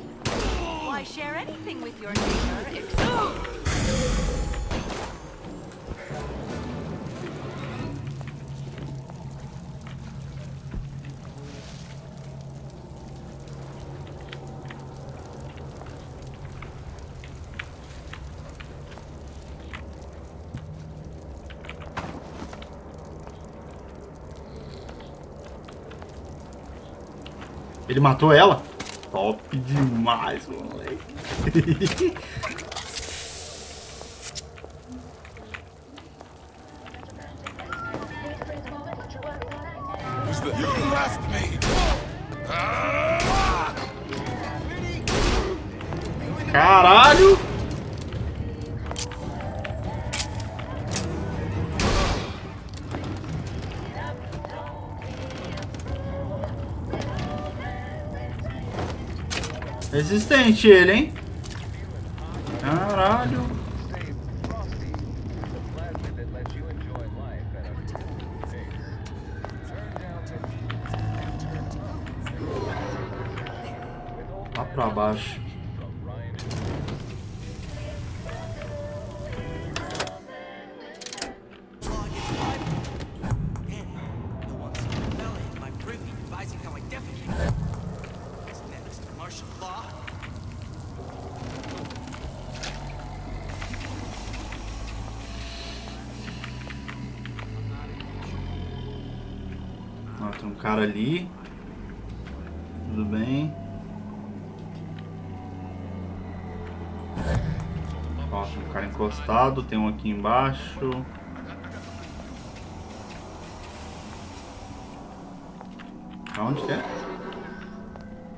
Why share anything with your neighbor except... Ele matou ela? Top demais, moleque. You left me. Caralho! Resistente ele, hein? Caralho. Lá pra baixo. Ó, tem um cara ali. Tudo bem. Ó, tem um cara encostado, tem um aqui embaixo. Aonde que é?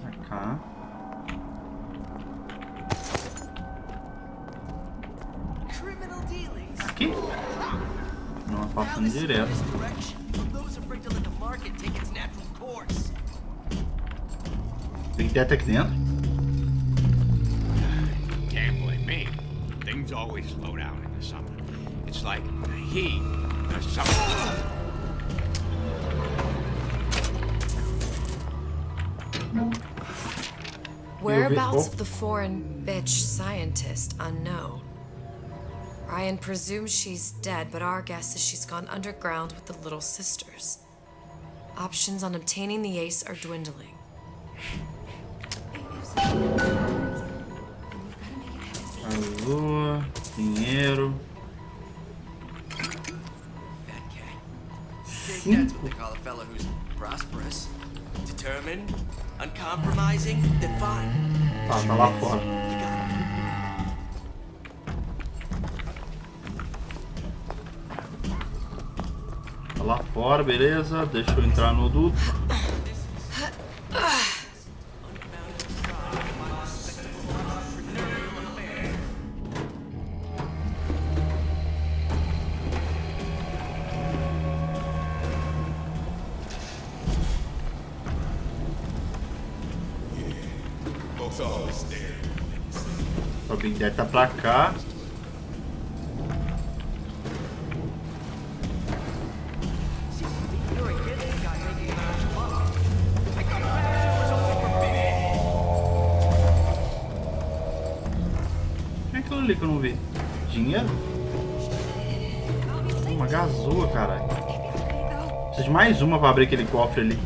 Pra cá. Aqui? Não, passando direto. Tem que ter até aqui dentro. Can't blame me. Things always slow down in the summer. It's like the heat, the summer. Whereabouts of the foreign bitch scientist unknown. Ryan presumes she's dead, but our guess is she's gone underground with the Little Sisters. Options on obtaining the ace are dwindling. Lua, dinheiro. That's what they call a fella who's prosperous, determined, uncompromising, then fine. Tá lá fora. Tá lá fora, beleza. Deixa eu entrar no duto. O Big Dad tá pra cá. O que é aquilo ali que eu não vi? Dinheiro? Uma gazoa, caralho. Precisa de mais uma pra abrir aquele cofre ali.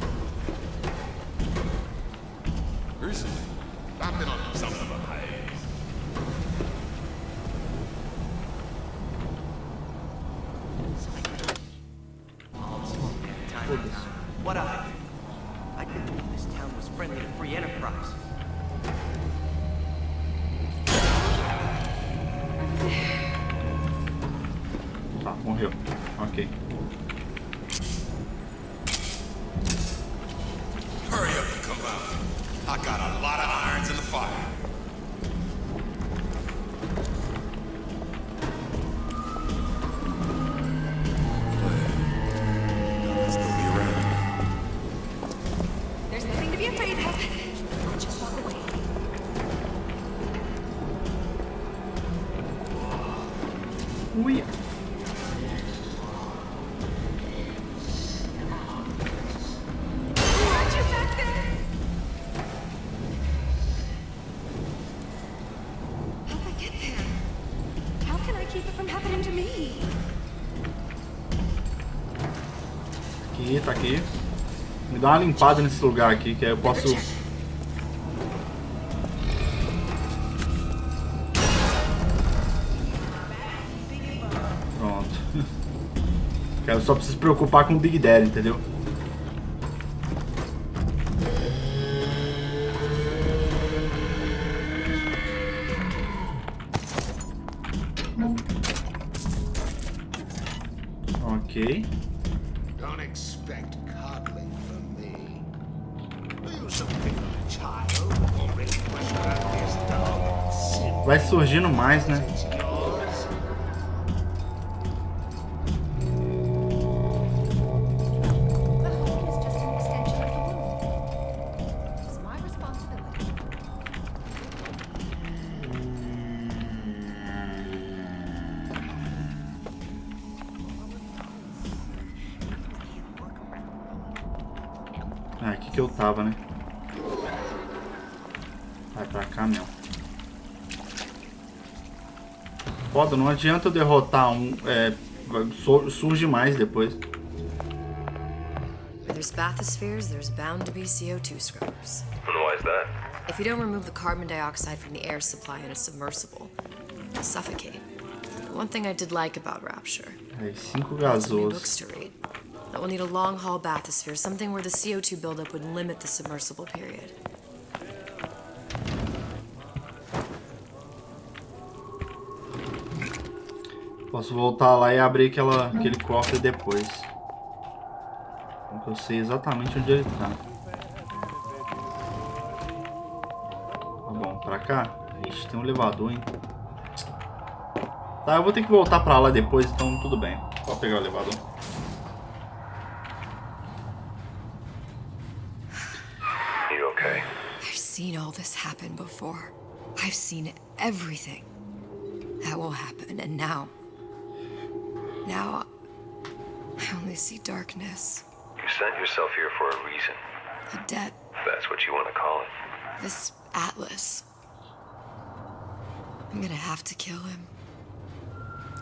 What I'd been told this town was friendly to free enterprise. Tá, morreu. Ok. Hurry up and come out. I got a lot of irons in the fire. There's nothing to be afraid of. I'll just walk away. Ui. Aren't you back there? How'd I get there? How can I keep it from happening to me? Aqui, tá aqui. Me dá uma limpada nesse lugar aqui, que aí eu posso... Pronto. Eu só preciso se preocupar com o Big Daddy, entendeu? Ok. Don't expect coddling from me. You some pitiful child won't make much out of this dog. Vai surgindo mais, né? Ah, aqui que eu tava, né? Vai pra cá mesmo. Foda, não adianta eu derrotar um. Surge mais depois. Where there's bathyspheres, there's bound to be CO2 scrubbers. And why is that? If you don't remove the carbon dioxide from the air supply in a submersible, you'll suffocate. But one thing I did like about Rapture. Aí, 5 Lots of new gasosos. books to read. That will need a long-haul bathysphere, something where the CO2 buildup would limit the submersible period. Posso voltar lá e abrir aquele cofre depois. Então eu sei exatamente onde ele tá. Tá bom, pra cá? Ixi, tem um elevador, hein? Tá, eu vou ter que voltar pra lá depois, então tudo bem. Só pegar o elevador. You okay? I've seen all this happen before. I've seen everything that will happen, and now I only see darkness. You sent yourself here for a reason. A debt. If that's what you want to call it. This Atlas. I'm gonna have to kill him.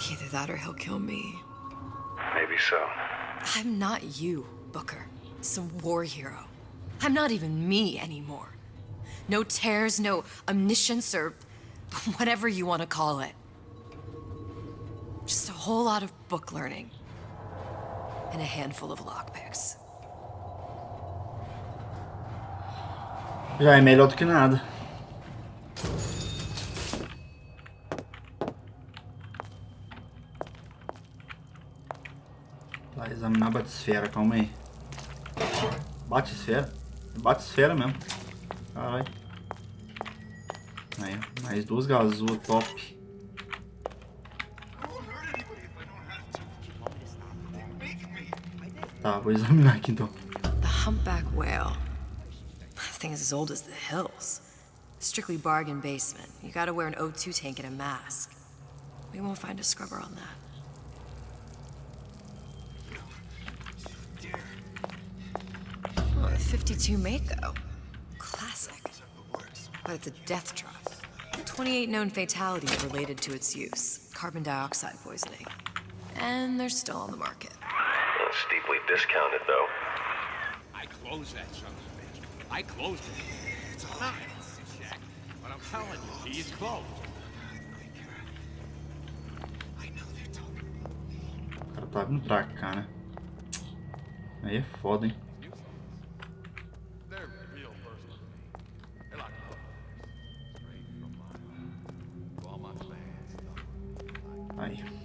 Either that or he'll kill me. Maybe so. I'm not you, Booker. Some war hero. I'm not even me anymore. No tears, no omniscience, or whatever you want to call it. Just a whole lot of book learning. And a handful of lockpicks. Já é melhor do que nada. Tá, examinar a batisfera, calma aí. Batisfera? Batisfera mesmo. Caralho. Aí, mais 2 gazua, top. Tá, vou examinar aqui então. The humpback whale. That thing is as old as the hills. Strictly bargain basement. You gotta wear an O2 tank and a mask. We won't find a scrubber on that. Oh, a 52 Mako. Classic. But it's a death trap. 28 known fatalities related to its use. Carbon dioxide poisoning. And they're still on the market. Steeply discounted, though. I closed that son of a bitch. I closed it. It's all right, Jack. But I'm telling you, he is closed. O cara tá vindo pra cá, né? Aí é foda, hein? Aí.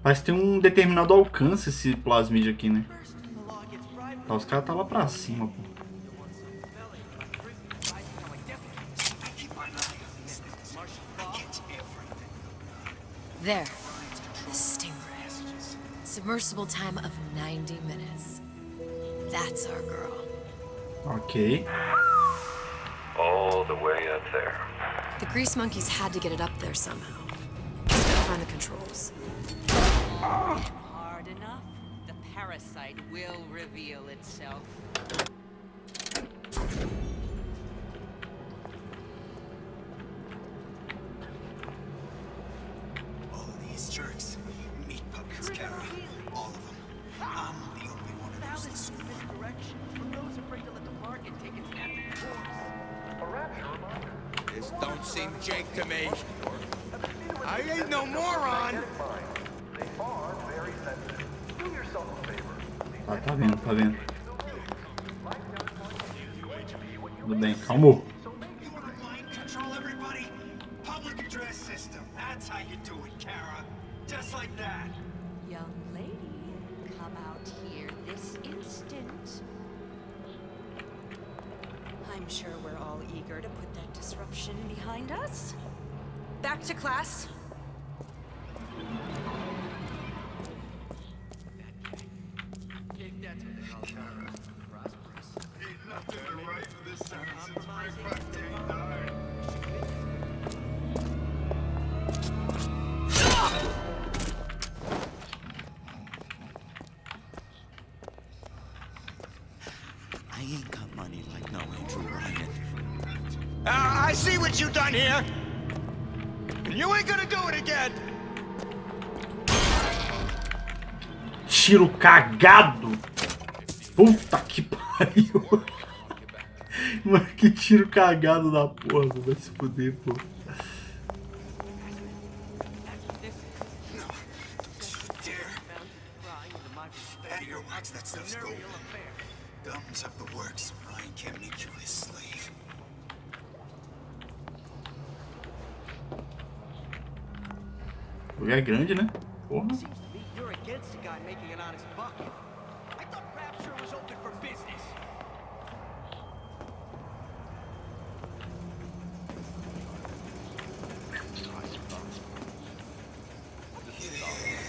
Parece que tem um determinado alcance esse plasmid aqui, né? Tá, os caras tá lá pra cima, pô. There. The Stingray. Submersible time of 90 minutes. That's our girl. Ok. All the way up there. The grease monkeys had to get it up there somehow. Let's go find the controls. Hard enough, the parasite will reveal itself. All of these jerks, meat puppets, Kara. All of them. I'm the only one who knows this. This don't seem Jake to me. I ain't no moron. Tá vendo, tá vendo. Tudo bem, calma. Control everybody. Public address system. That's how you do it, Kara. Just like that. Young lady, come out here this instant. I'm sure we're all eager to put that disruption behind us. Back to class. I ain't got money like no Andrew Ryan. I see what you done here. And you ain't gonna do it again. Tiro cagado. Puta que pariu. Mano, que tiro cagado da porra, vai se fuder, pô. Watch that stuff, Skull. Gums up the works so Ryan can't make you his slave. O lugar é grande, né? Porra. Seems to me you're against a guy making an honest buck. I thought Rapture was open for business.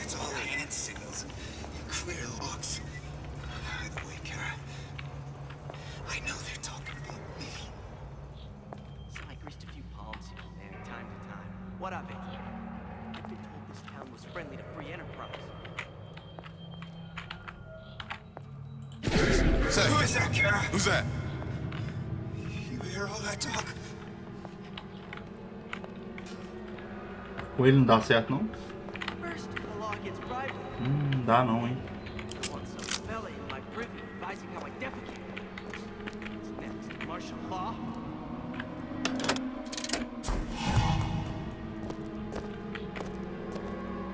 It's all hand signals and clear looks. By the way, Kara, I know they're talking about me. So I greased a few palms here and there, time to time. What of it? I've been told this town was friendly to free enterprise. Who is that, Kara? Who's that? You hear all that talk? Com ele não dá certo, não? First, the law gets bribery. Não dá não, hein? I want some fella in my privy advising how I defecate. What's next? Martial law?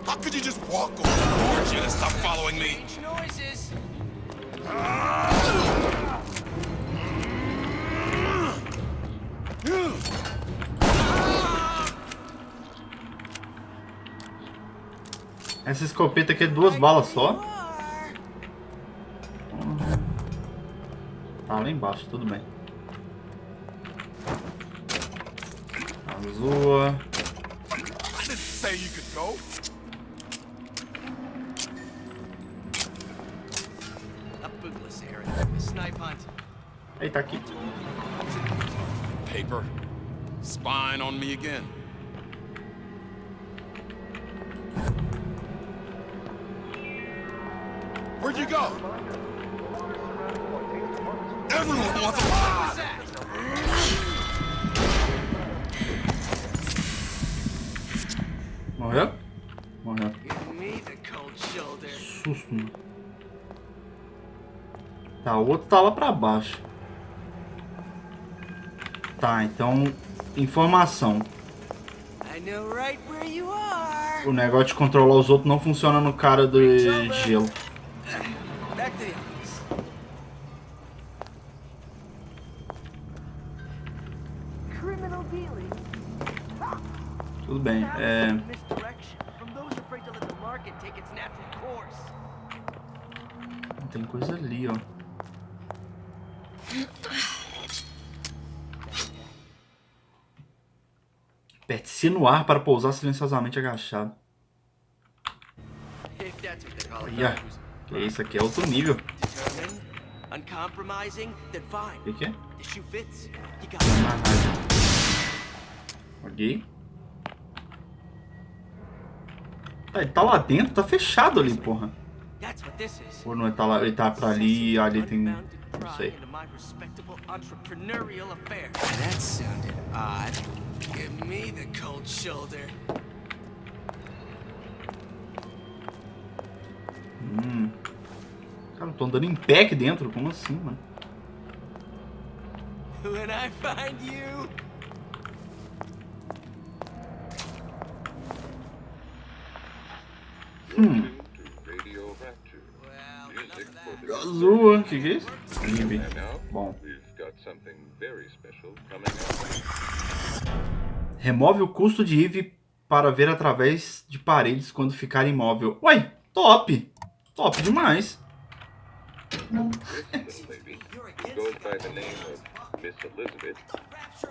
How could you just walk over towards you and stop following me? Strange noises. Essa escopeta aqui é 2 balas só. Tá lá embaixo, tudo bem. Azul. I didn't say you could go. A bootless errand. A snipe hunt. Aí tá aqui. Paper. Spying on me again. Where'd you go? Everyone wants a... Morreu? Morreu. Give me the cold shoulder. Susto, mano. Tá, o outro tá lá pra baixo. Tá, então... Informação. I know right where you are. O negócio de controlar os outros não funciona no cara do gelo. Back to the office. Criminal dealing. Tudo bem, Misdirection from those afraid to let the market take its natural course. Tem coisa ali, ó. Aperte-se no ar para pousar silenciosamente agachado. If that's what they call it. Olha, que isso aqui é outro nível. Determined, uncompromising, then fine. O que é? The shoe fits. You got it. Ok. Tá, ele tá lá dentro, tá fechado ali, porra. That's what this is. Ou não, ele tá lá, ele tá pra ali e ali tem... Não sei. Into my respectable entrepreneurial affair. That sounded odd. Give me the cold shoulder. Cara, eu tô andando em pé aqui dentro, como assim, mano? When I find you. Azul, que é isso? Bom. Remove o custo de IV para ver através de paredes quando ficar imóvel. Ué, top! Top demais. Goes by the name of Miss Elizabeth,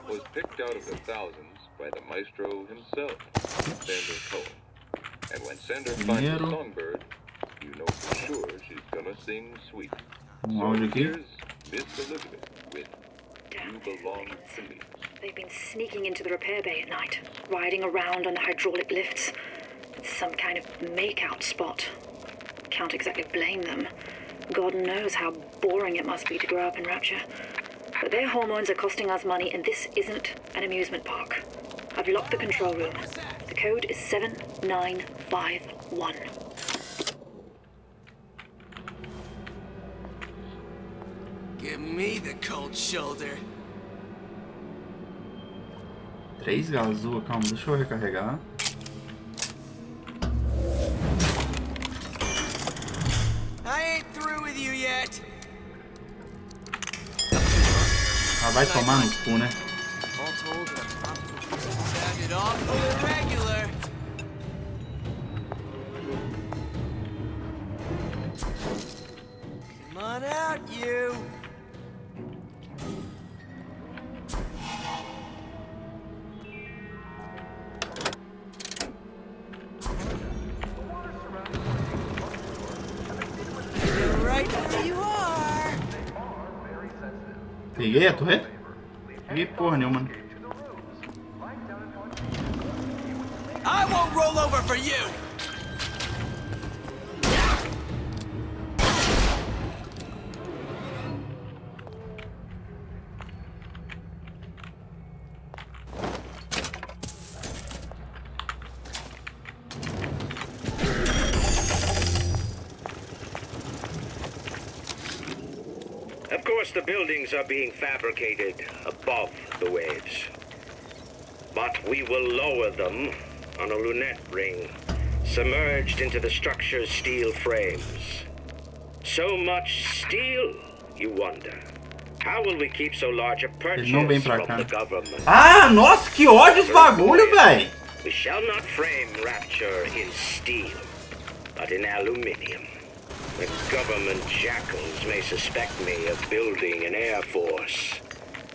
was picked out of the thousands by the maestro himself, Sander Cohen. And when Sander finds a songbird, you know for sure she's gonna sing sweet. So here's Miss Elizabeth with You Belong to Me. They've been sneaking into the repair bay at night, riding around on the hydraulic lifts. It's some kind of make-out spot. Can't exactly blame them. God knows how boring it must be to grow up in Rapture. But their hormones are costing us money, and this isn't an amusement park. I've locked the control room. The code is 7951. Give me the cold shoulder. 3 azul, calma, deixa eu recarregar. I ain't through with vai tomar no cu, né? Come on out, you. Right where you are. Peguei a torreta? Peguei porra nenhuma, mano. I won't roll over for you. Of course, the buildings are being fabricated above the waves. But we will lower them on a lunette ring, submerged into the structure's steel frames. So much steel, you wonder. How will we keep so large a purchase from the government? Ah, nossa, que ódio esse bagulho, véi! We shall not frame rapture in steel, but in aluminium. The government jackals may suspect me of building an air force,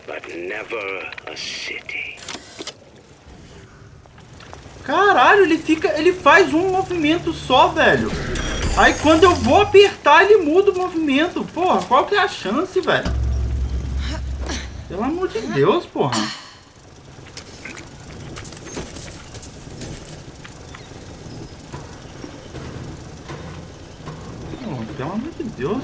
but never a city. Caralho, ele faz um movimento só, velho. Aí quando eu vou apertar, ele muda o movimento. Porra, qual que é a chance, velho? Pelo amor de Deus, porra. Pelo amor de Deus.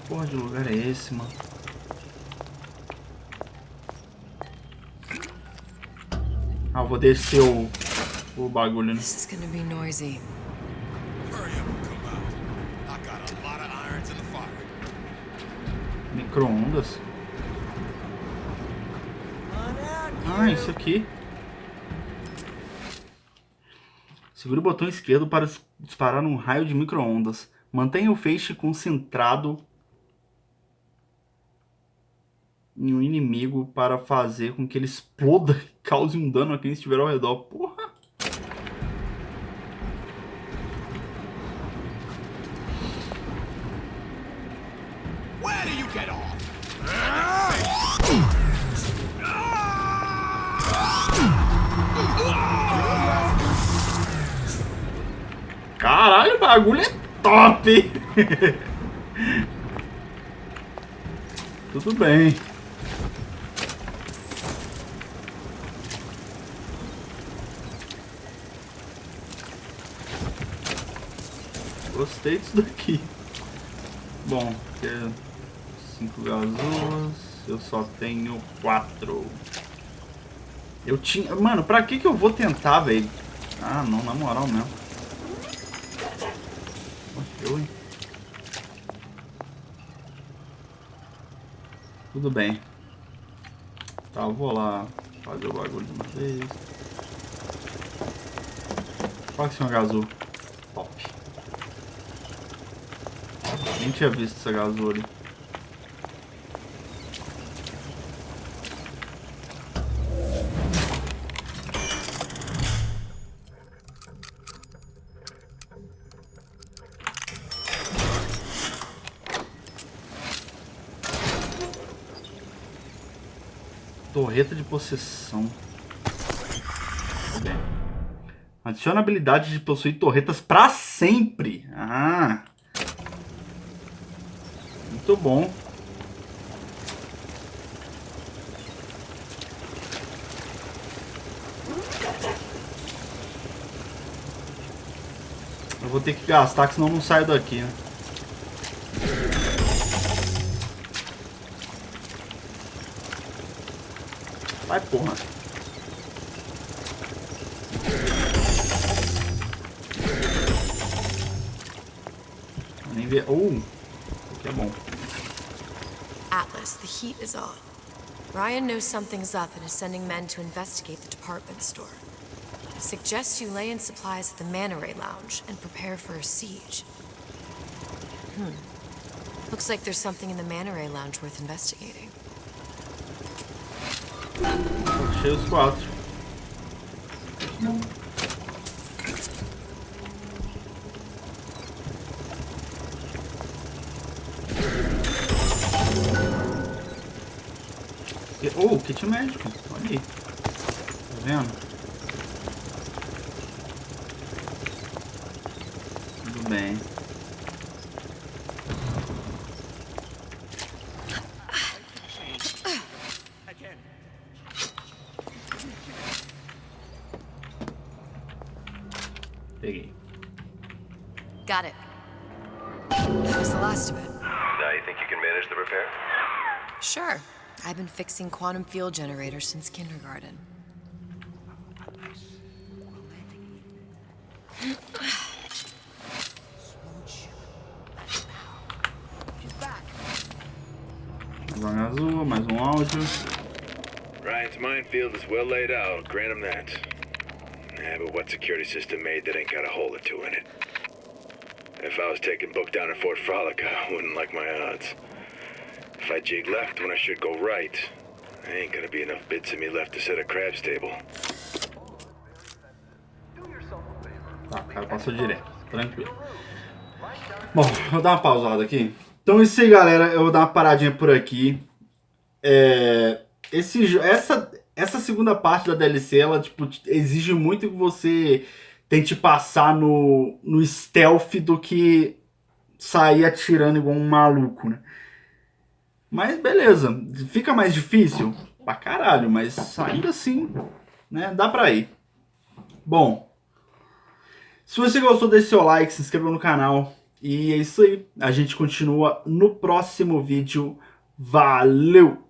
Porra de lugar é esse, mano? Ah, eu vou descer o bagulho, né? This is gonna be noisy. Micro-ondas? Ah, isso aqui. Segure o botão esquerdo para disparar um raio de micro-ondas. Mantenha o feixe concentrado em um inimigo para fazer com que ele exploda e cause um dano a quem estiver ao redor. Porra! Where do you get off? Caralho, o bagulho é top! Tudo bem. Gostei disso daqui. Bom, aqui é 5 gasolas. Eu só tenho 4. Eu tinha... Mano, pra que eu vou tentar, velho? Ah, não, na moral mesmo. Morreu, hein? Tudo bem. Tá, eu vou lá fazer o bagulho de uma vez. Qual que é esse azul? Top. Nem tinha visto essa azul ali. Torreta de possessão. Bem. Adiciona a habilidade de possuir torretas para sempre. Ah. Muito bom. Eu vou ter que gastar, que senão eu não saio daqui, né? Vai, porra. Nem ver. Que é bom. Atlas, the heat is on. Ryan knows something's up and is sending men to investigate the department store. Suggests you lay in supplies at the Manta Ray Lounge and prepare for a siege. Looks like there's something in the Manta Ray Lounge worth investigating. Achei os 4. Kit médico. Olha aí. Tá vendo? Tudo bem. Peguei. Got it. That was the last of it. Now you think you can manage the repair? Sure. I've been fixing quantum field generators since kindergarten. Mais azul, mais áudio. Ryan's minefield is well laid out, grant him that. Yeah, but what security system made that ain't got a hole or two in it? If I was taking book down at Fort Frolic, I wouldn't like my odds. If I jig left when I should go right, there ain't gonna be enough bits of me left to set a crab's table. Tá, o cara passou direto, tranquilo. Bom, vou dar uma pausada aqui. Então é isso aí, galera. Eu vou dar uma paradinha por aqui. Essa segunda parte da DLC, ela tipo, exige muito que você tente passar no stealth do que sair atirando igual um maluco, né? Mas beleza, fica mais difícil pra caralho, mas ainda assim, né, dá pra ir. Bom, se você gostou, deixe seu like, se inscreva no canal. E é isso aí, a gente continua no próximo vídeo. Valeu!